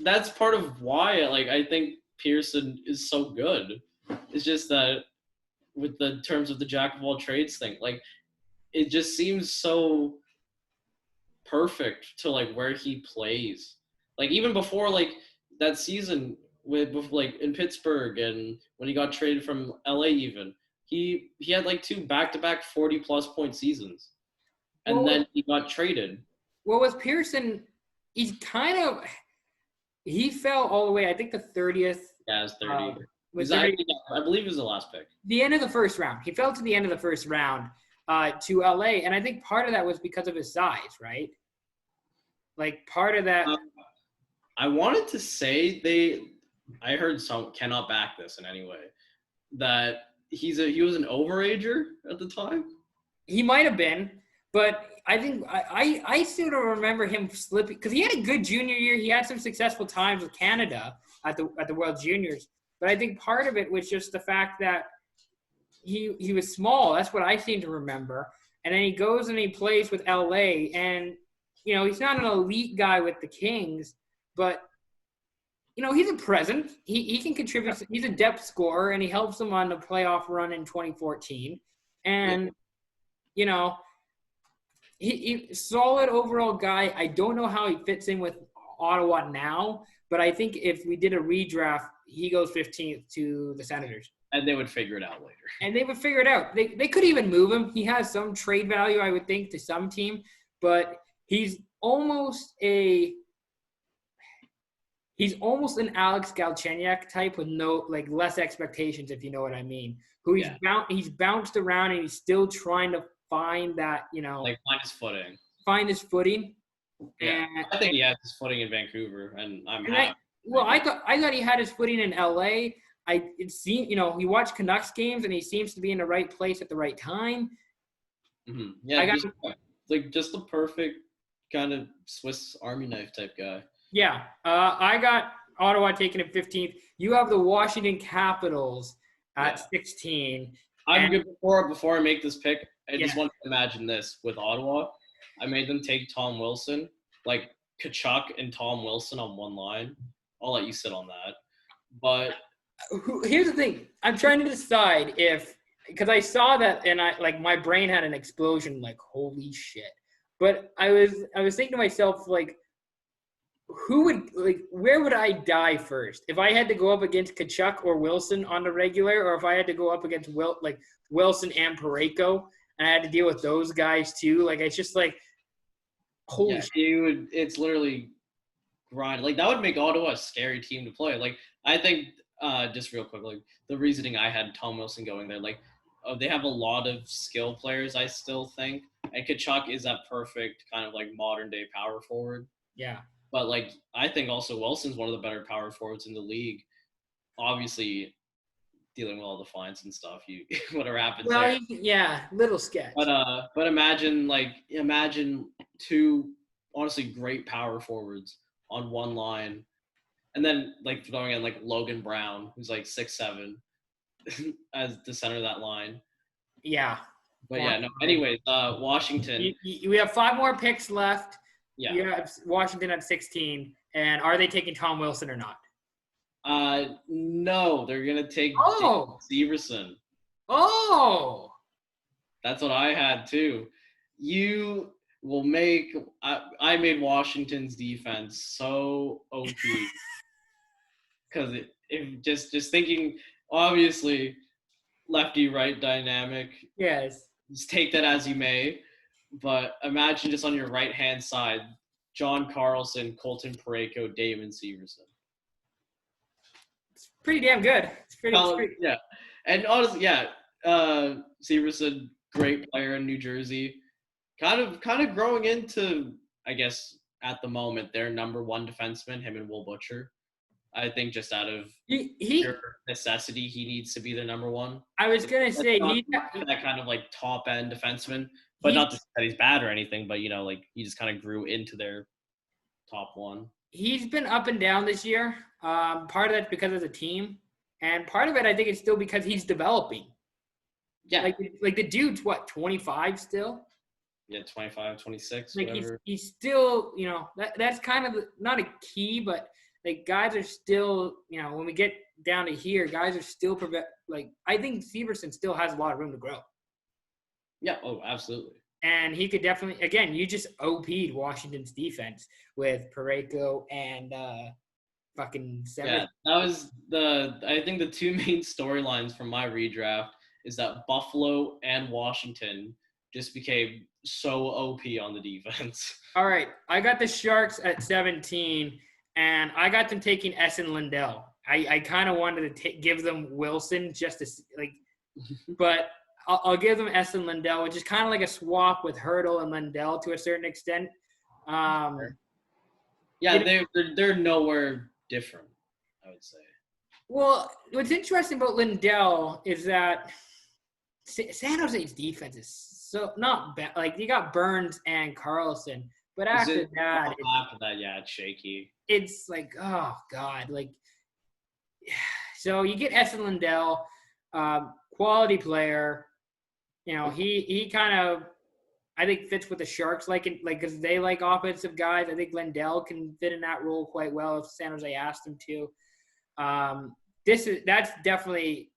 that's part of why I think Pearson is so good. It's just that with the terms of the jack of all trades thing, it just seems so perfect to where he plays. Even before that season with in Pittsburgh and when he got traded from LA even, he had 2 back-to-back 40-plus point seasons. And then he got traded. Well, with Pearson, he fell all the way, I think the 30th. Yeah, it was 30. I believe it was the last pick. The end of the first round. He fell to the end of the first round to LA, and I think part of that was because of his size, right? Part of that I wanted to say I heard some cannot back this in any way that he was an overager at the time. He might have been, but I think I still don't remember him slipping because he had a good junior year. He had some successful times with Canada at the World Juniors, but I think part of it was just the fact that he was small. That's what I seem to remember. And then he goes and he plays with LA, and he's not an elite guy with the Kings. But, he's a presence. He can contribute. He's a depth scorer, and he helps them on the playoff run in 2014. And, he solid overall guy. I don't know how he fits in with Ottawa now, but I think if we did a redraft, he goes 15th to the Senators. And they would figure it out later. They could even move him. He has some trade value, I would think, to some team. But he's almost an Alex Galchenyuk type with less expectations, if you know what I mean. He's bounced around and he's still trying to find that, find his footing. Find his footing. Yeah, I think he has his footing in Vancouver, and I'm happy. I thought he had his footing in LA. It seemed, he watched Canucks games and he seems to be in the right place at the right time. Mm-hmm. Yeah, just the perfect kind of Swiss Army knife type guy. Yeah, I got Ottawa taking it 15th. You have the Washington Capitals at 16. I'm good before I make this pick. I just want to imagine this with Ottawa. I made them take Tom Wilson, Tkachuk and Tom Wilson on one line. I'll let you sit on that. But here's the thing. I'm trying to decide because I saw that and my brain had an explosion, holy shit. But I was thinking to myself, where would I die first? If I had to go up against Tkachuk or Wilson on the regular, or if I had to go up against Wilson and Parayko, and I had to deal with those guys too, it's just holy shit. It's literally grind. That would make Ottawa a scary team to play. I think just real quick, the reasoning I had Tom Wilson going there, they have a lot of skill players, I still think, and Tkachuk is that perfect kind of modern day power forward. Yeah. But I think also Wilson's one of the better power forwards in the league. Obviously, dealing with all the fines and stuff, whatever happens there. Little sketch. But imagine 2 honestly great power forwards on one line. And then, like, throwing in, like, Logan Brown, who's, like, 6'7", as the center of that line. Yeah. But, yeah, no. Anyways, Washington. We have 5 more picks left. Yeah. You have Washington at 16. And are they taking Tom Wilson or not? No, they're going to take Severson. Oh. That's what I had, too. You will make – I made Washington's defense so OP. Because if just thinking, obviously, lefty-right dynamic. Yes. Just take that as you may. But imagine just on your right-hand side, John Carlson, Colton Parayko, Damon Severson. It's pretty damn good. It's pretty. Yeah. And honestly, yeah, Severson, great player in New Jersey. Kind of growing into, I guess, at the moment, their number one defenseman, him and Will Butcher. I think just out of pure necessity, he needs to be their number one. I was going to say that kind of, like, top-end defenseman. But not that he's bad or anything, but, you know, like, he just kind of grew into their top one. He's been up and down this year. Part of that's because of the team. And part of it, I think, is still because he's developing. Yeah. Like the dude's, what, 25 still? Yeah, 25, 26, like whatever. He's still, you know, that's kind of not a key, but, like, guys are still, you know, when we get down to here, guys are still, I think Severson still has a lot of room to grow. Yeah, oh, absolutely. And he could definitely, again, you just OP'd Washington's defense with Parayko and fucking Severson. Yeah, that was I think the two main storylines from my redraft is that Buffalo and Washington just became so OP on the defense. All right, I got the Sharks at 17, and I got them taking Essen Lindell. I kind of wanted to give them Wilson just to, like, but I'll give them Essen Lindell, which is kind of like a swap with Hurdle and Lindell to a certain extent. Yeah, they're nowhere different, I would say. Well, what's interesting about Lindell is that San Jose's defense is so not bad. Like, you got Burns and Carlson, but after that, yeah, it's shaky. It's like, oh God, like, so you get Essen Lindell, quality player. You know, he kind of, I think, fits with the Sharks, because they like offensive guys. I think Lindell can fit in that role quite well if San Jose asked him to. That's definitely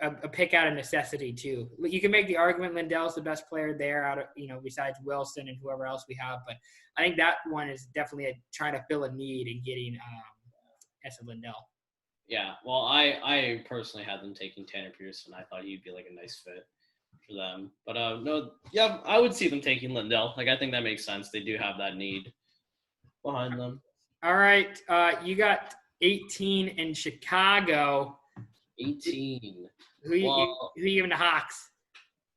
a pick out of necessity too. You can make the argument Lindell's the best player there out of, you know, besides Wilson and whoever else we have, but I think that one is definitely trying to fill a need in getting Essen Lindell. Yeah, well, I personally had them taking Tanner Pearson. I thought he'd be like a nice fit for them. But no, yeah, I would see them taking Lindell. Like, I think that makes sense. They do have that need behind them. All right, you got 18 in Chicago. 18. Who you giving the Hawks?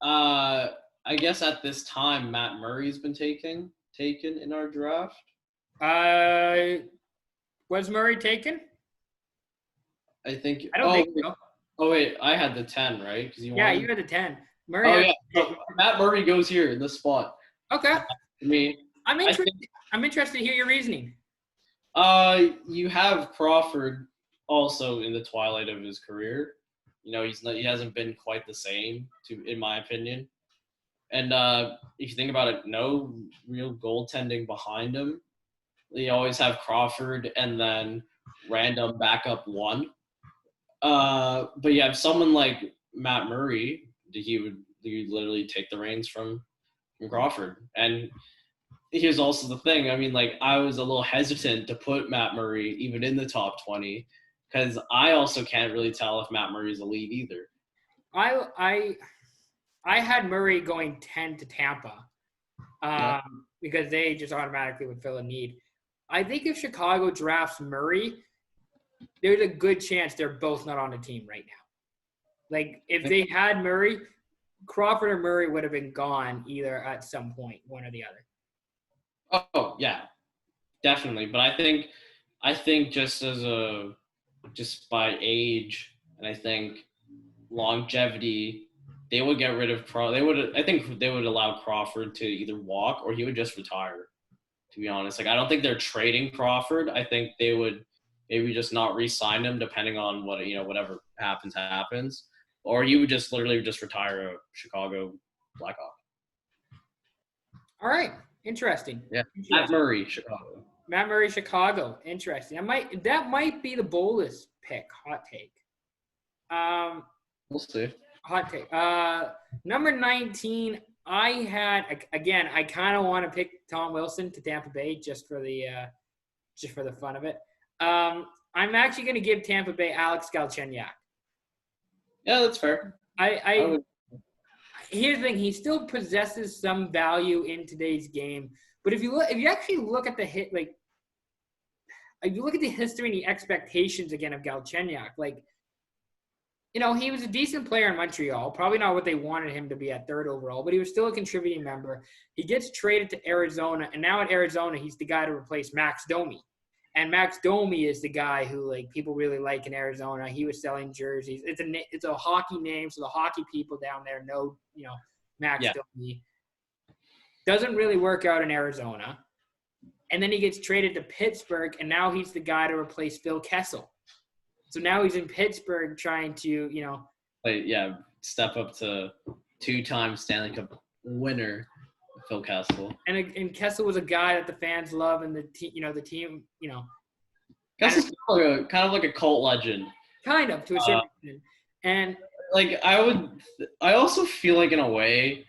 I guess at this time, Matt Murray's been taken in our draft. Was Murray taken? I think. I don't think so. Oh wait, I had the 10, right? You had the 10. Murray. So Matt Murray goes here in this spot. Okay. I'm interested to hear your reasoning. You have Crawford also in the twilight of his career. You know, he hasn't been quite the same, in my opinion. And if you think about it, no real goaltending behind him. They always have Crawford and then random backup one. But you have someone like Matt Murray, he would literally take the reins from Crawford. And here's also the thing. I mean, like, I was a little hesitant to put Matt Murray even in the top 20 because I also can't really tell if Matt Murray's a lead either. I had Murray going 10 to Tampa because they just automatically would fill a need. I think if Chicago drafts Murray, there's a good chance they're both not on the team right now. Like, if they had Murray, Crawford or Murray would have been gone either at some point, one or the other. Oh, yeah, definitely. But I think just by age, and I think longevity, they would get rid of Crawford. I think they would allow Crawford to either walk or he would just retire. to be honest. Like, I don't think they're trading Crawford. I think they would maybe just not re-sign him depending on whatever happens. Or you would just literally just retire a Chicago Blackhawk. All right. Interesting. Yeah. Matt Murray, Chicago. Matt Murray, Chicago. Interesting. That might be the boldest pick. Hot take. We'll see. Hot take. Number 19, I kind of want to pick Tom Wilson to Tampa Bay just for the fun of it. I'm actually going to give Tampa Bay Alex Galchenyuk. Yeah, that's fair. Here's the thing: he still possesses some value in today's game. But if you actually look at the if you look at the history and the expectations again of Galchenyuk, he was a decent player in Montreal. Probably not what they wanted him to be at third overall, but he was still a contributing member. He gets traded to Arizona, and now at Arizona, he's the guy to replace Max Domi. And Max Domi is the guy who people really like in Arizona. He was selling jerseys. It's a hockey name, so the hockey people down there know Max Domi. Doesn't really work out in Arizona, and then he gets traded to Pittsburgh, and now he's the guy to replace Phil Kessel. So now he's in Pittsburgh trying to step up to 2-time Stanley Cup winner. Phil Kessel. And Kessel was a guy that the fans love, and the team. Kessel's kind of like a cult legend. Kind of, to a certain extent. And I also feel like in a way,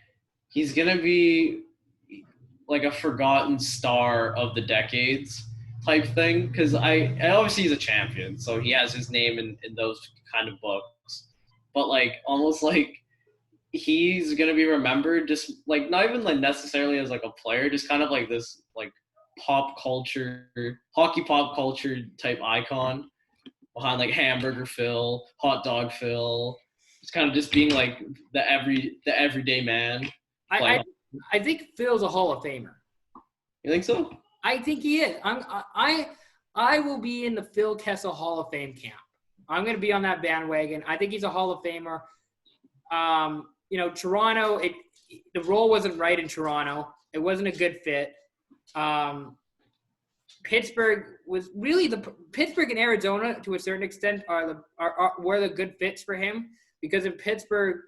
he's gonna be like a forgotten star of the decades type thing. Because obviously he's a champion, so he has his name in those kind of books. But almost he's gonna be remembered just not even necessarily as a player, just kind of this pop culture, hockey pop culture type icon behind Hamburger Phil, Hot Dog Phil. It's kind of just being the everyday man. I think Phil's a Hall of Famer. You think so? I think he is. I will be in the Phil Kessel Hall of Fame camp. I'm gonna be on that bandwagon. I think he's a Hall of Famer. Toronto, the role wasn't right in Toronto. It wasn't a good fit. Pittsburgh was really Pittsburgh and Arizona to a certain extent were the good fits for him, because in Pittsburgh,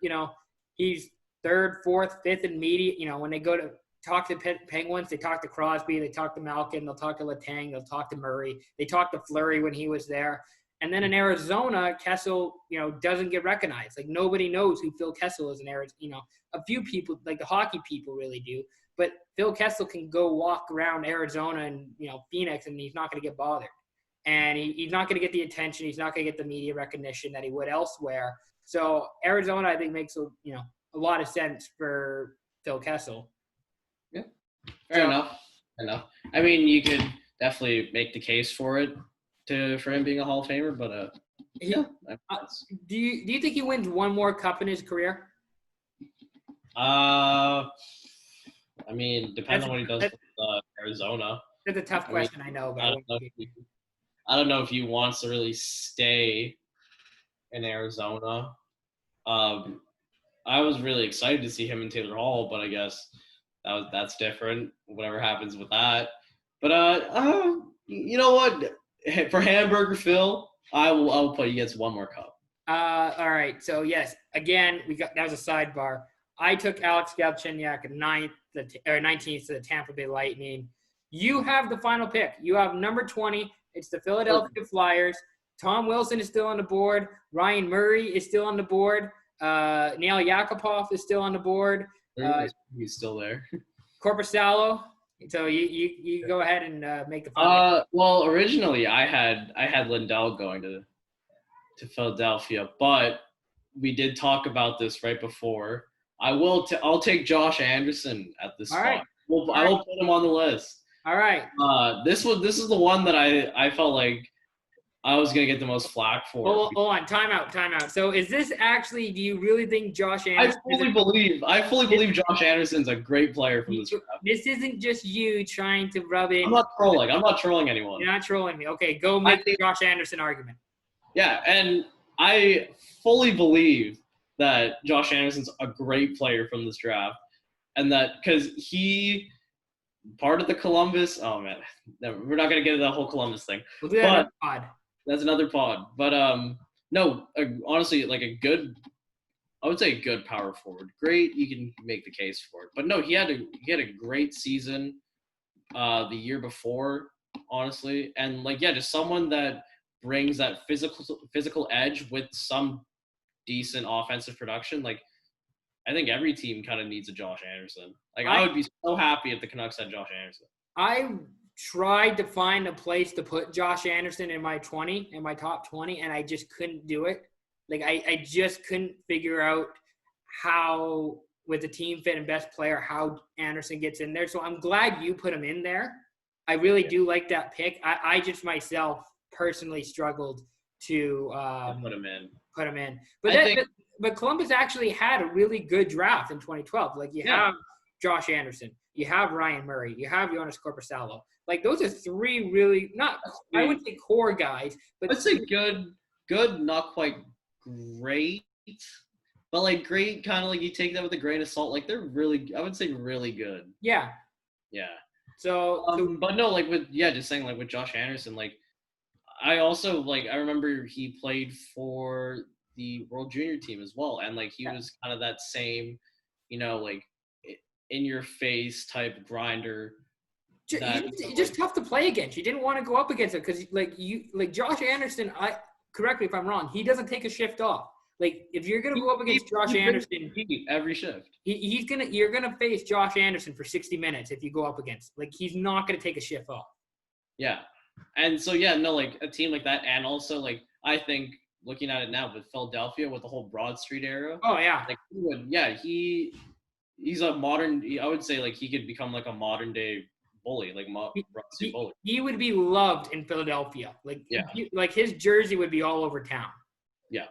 he's third, fourth, fifth in media. When they go to talk to Penguins, they talk to Crosby, they talk to Malkin, they'll talk to Letang, they'll talk to Murray, they talk to Fleury when he was there. And then in Arizona, Kessel, doesn't get recognized. Nobody knows who Phil Kessel is in Arizona. A few people, the hockey people, really do. But Phil Kessel can go walk around Arizona and Phoenix, and he's not going to get bothered. And he's not going to get the attention. He's not going to get the media recognition that he would elsewhere. So Arizona, I think, makes a lot of sense for Phil Kessel. Yeah, fair enough. I mean, you could definitely make the case for it. For him being a Hall of Famer, but do you think he wins one more cup in his career? I mean, depends on what he does with Arizona. That's a tough question, I know, but I don't know if he wants to really stay in Arizona. I was really excited to see him in Taylor Hall, but I guess that's different. Whatever happens with that, but you know what? For Hamburger Phil, I will put he gets one more cup. All right. So yes, again, that was a sidebar. I took Alex Galchenyuk 19th to the Tampa Bay Lightning. You have the final pick. You have number 20. It's the Philadelphia Flyers. Tom Wilson is still on the board. Ryan Murray is still on the board. Neil Yakupov is still on the board. He's still there. Korpisalo. So you go ahead and make the final pick. Well, originally I had Lindell going to Philadelphia, but we did talk about this right before. I'll take Josh Anderson at this spot. Right. I will put him on the list. All right. This is the one that I felt like I was gonna get the most flack for. Hold on, time out. So is this actually? Do you really think Josh Anderson? I fully believe Josh Anderson's a great player from this draft. This isn't just you trying to rub in. I'm not trolling anyone. You're not trolling me. Okay, go make the Josh Anderson argument. Yeah, and I fully believe that Josh Anderson's a great player from this draft, and that because he part of the Columbus. Oh man, we're not gonna get into that whole Columbus thing. We'll do that in a pod. That's another pod. But no, honestly, like I would say a good power forward. Great, you can make the case for it. But no, he had a great season the year before, honestly, and like just someone that brings that physical edge with some decent offensive production. Like I think every team kind of needs a Josh Anderson. Like I would be so happy if the Canucks had Josh Anderson. I tried to find a place to put Josh Anderson in my top 20, and I just couldn't do it. Like I just couldn't figure out how, with the team fit and best player, how Anderson gets in there. So I'm glad you put him in there. I really do like that pick. I just myself personally struggled to put him in. But Columbus actually had a really good draft in 2012. Like you have Josh Anderson, you have Ryan Murray, you have Jonas Korpisalo. Like those are three really I wouldn't say core guys, but I'd say good, not quite great, but like great, kind of like you take that with a grain of salt. Like they're really, I would say really good. Yeah. So but no, like just saying like with Josh Anderson, like I also like I remember he played for the World Junior team as well, and like he was kind of that same, like in your face type grinder. Just tough to play against. You didn't want to go up against it because Josh Anderson. Correct me if I'm wrong. He doesn't take a shift off. Like if you're gonna go up against Josh Anderson, every shift, you're gonna face Josh Anderson for 60 minutes if you go up against. Like he's not gonna take a shift off. Yeah, and so like a team like that, and also like I think looking at it now with Philadelphia with the whole Broad Street era. Oh yeah, like he's a modern. I would say like he could become like a modern day bully, like bully. He would be loved in Philadelphia. Like his jersey would be all over town. Yeah,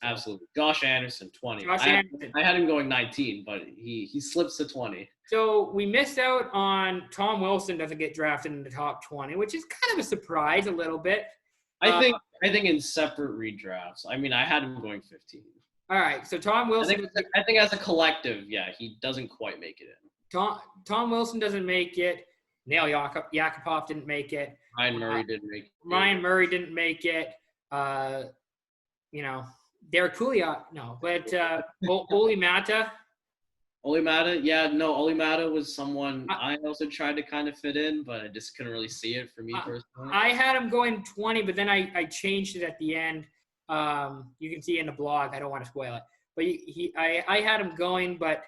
absolutely. Josh Anderson, 20. I had him going 19, but he slips to 20. So we missed out on Tom Wilson doesn't get drafted in the top 20, which is kind of a surprise a little bit. I think in separate redrafts. I mean, I had him going 15. All right, so Tom Wilson. I think as a collective, he doesn't quite make it in. Tom Wilson doesn't make it. Nail Yakupov didn't make it. Ryan Murray didn't make it. Ryan Murray didn't make it. Derek Pouliot, no. But Oli Mata. Oli Mata was someone I also tried to kind of fit in, but I just couldn't really see it for me personally. I had him going 20, but then I changed it at the end. You can see in the blog. I don't want to spoil it. But I had him going, but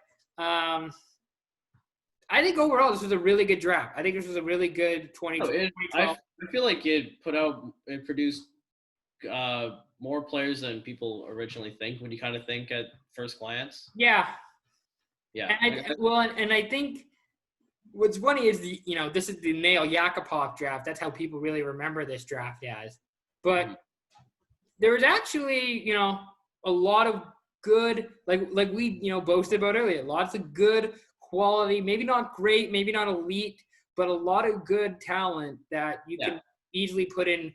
I think overall this was a really good draft. I think this was a really good 2012. I feel like it produced more players than people originally think when you kind of think at first glance. Yeah. And I think what's funny is this is the Nail Yakupov draft. That's how people really remember this draft as. But there was actually, a lot of good, like we, boasted about earlier, lots of good quality, maybe not great, maybe not elite, but a lot of good talent that you can easily put in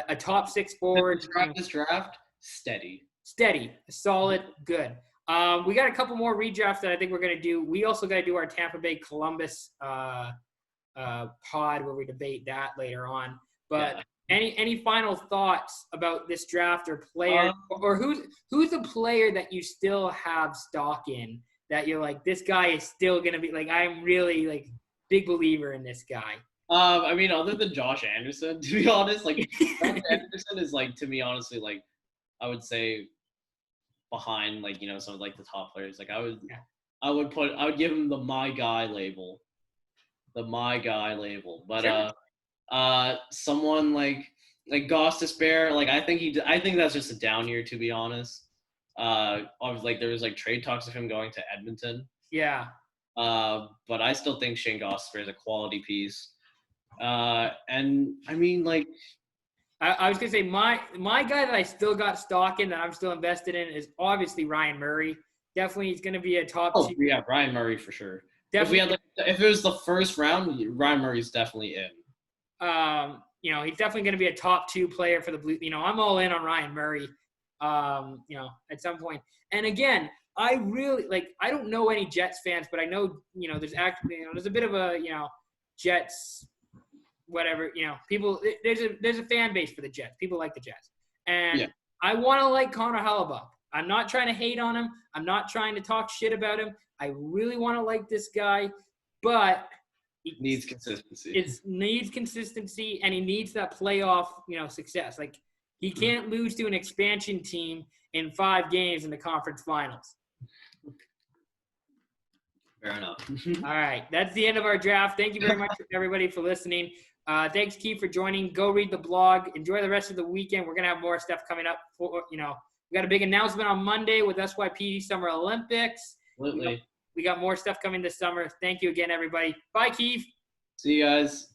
a top six forward. This draft, steady, solid, good. We got a couple more redrafts that I think we're going to do. We also got to do our Tampa Bay Columbus pod where we debate that later on. But any final thoughts about this draft or player, or who's the player that you still have stock in that you're like, this guy is still going to be like, I'm really like big believer in this guy? I mean, other than Josh Anderson, to be honest, like Josh Anderson is like, to me, honestly, like I would say behind like, some of like the top players. Like I would give him the my guy label. But someone like Gostisbehere, like I think that's just a down year, to be honest. Obviously, like there was like trade talks of him going to Edmonton. Yeah. But I still think Shane Gostisbehere is a quality piece. And I mean, like, I was gonna say my guy that I still got stock in, that I'm still invested in, is obviously Ryan Murray. Definitely, he's gonna be a top. Oh yeah, Ryan Murray for sure. Definitely. If it was the first round, Ryan Murray's definitely in. He's definitely gonna be a top 2 player for the Blue. I'm all in on Ryan Murray. At some point. And again, I really I don't know any Jets fans, but I know, there's actually, there's a bit of a, Jets, whatever, people, there's a fan base for the Jets. People like the Jets. And I want to like Connor Hellebuyck. I'm not trying to hate on him. I'm not trying to talk shit about him. I really want to like this guy, but he needs consistency. It needs consistency, and he needs that playoff, success. Like, he can't lose to an expansion team in 5 games in the conference finals. Fair enough. All right. That's the end of our draft. Thank you very much, everybody, for listening. Thanks, Kief, for joining. Go read the blog. Enjoy the rest of the weekend. We're going to have more stuff coming up. We got a big announcement on Monday with SYP Summer Olympics. Absolutely. We got more stuff coming this summer. Thank you again, everybody. Bye, Kief. See you guys.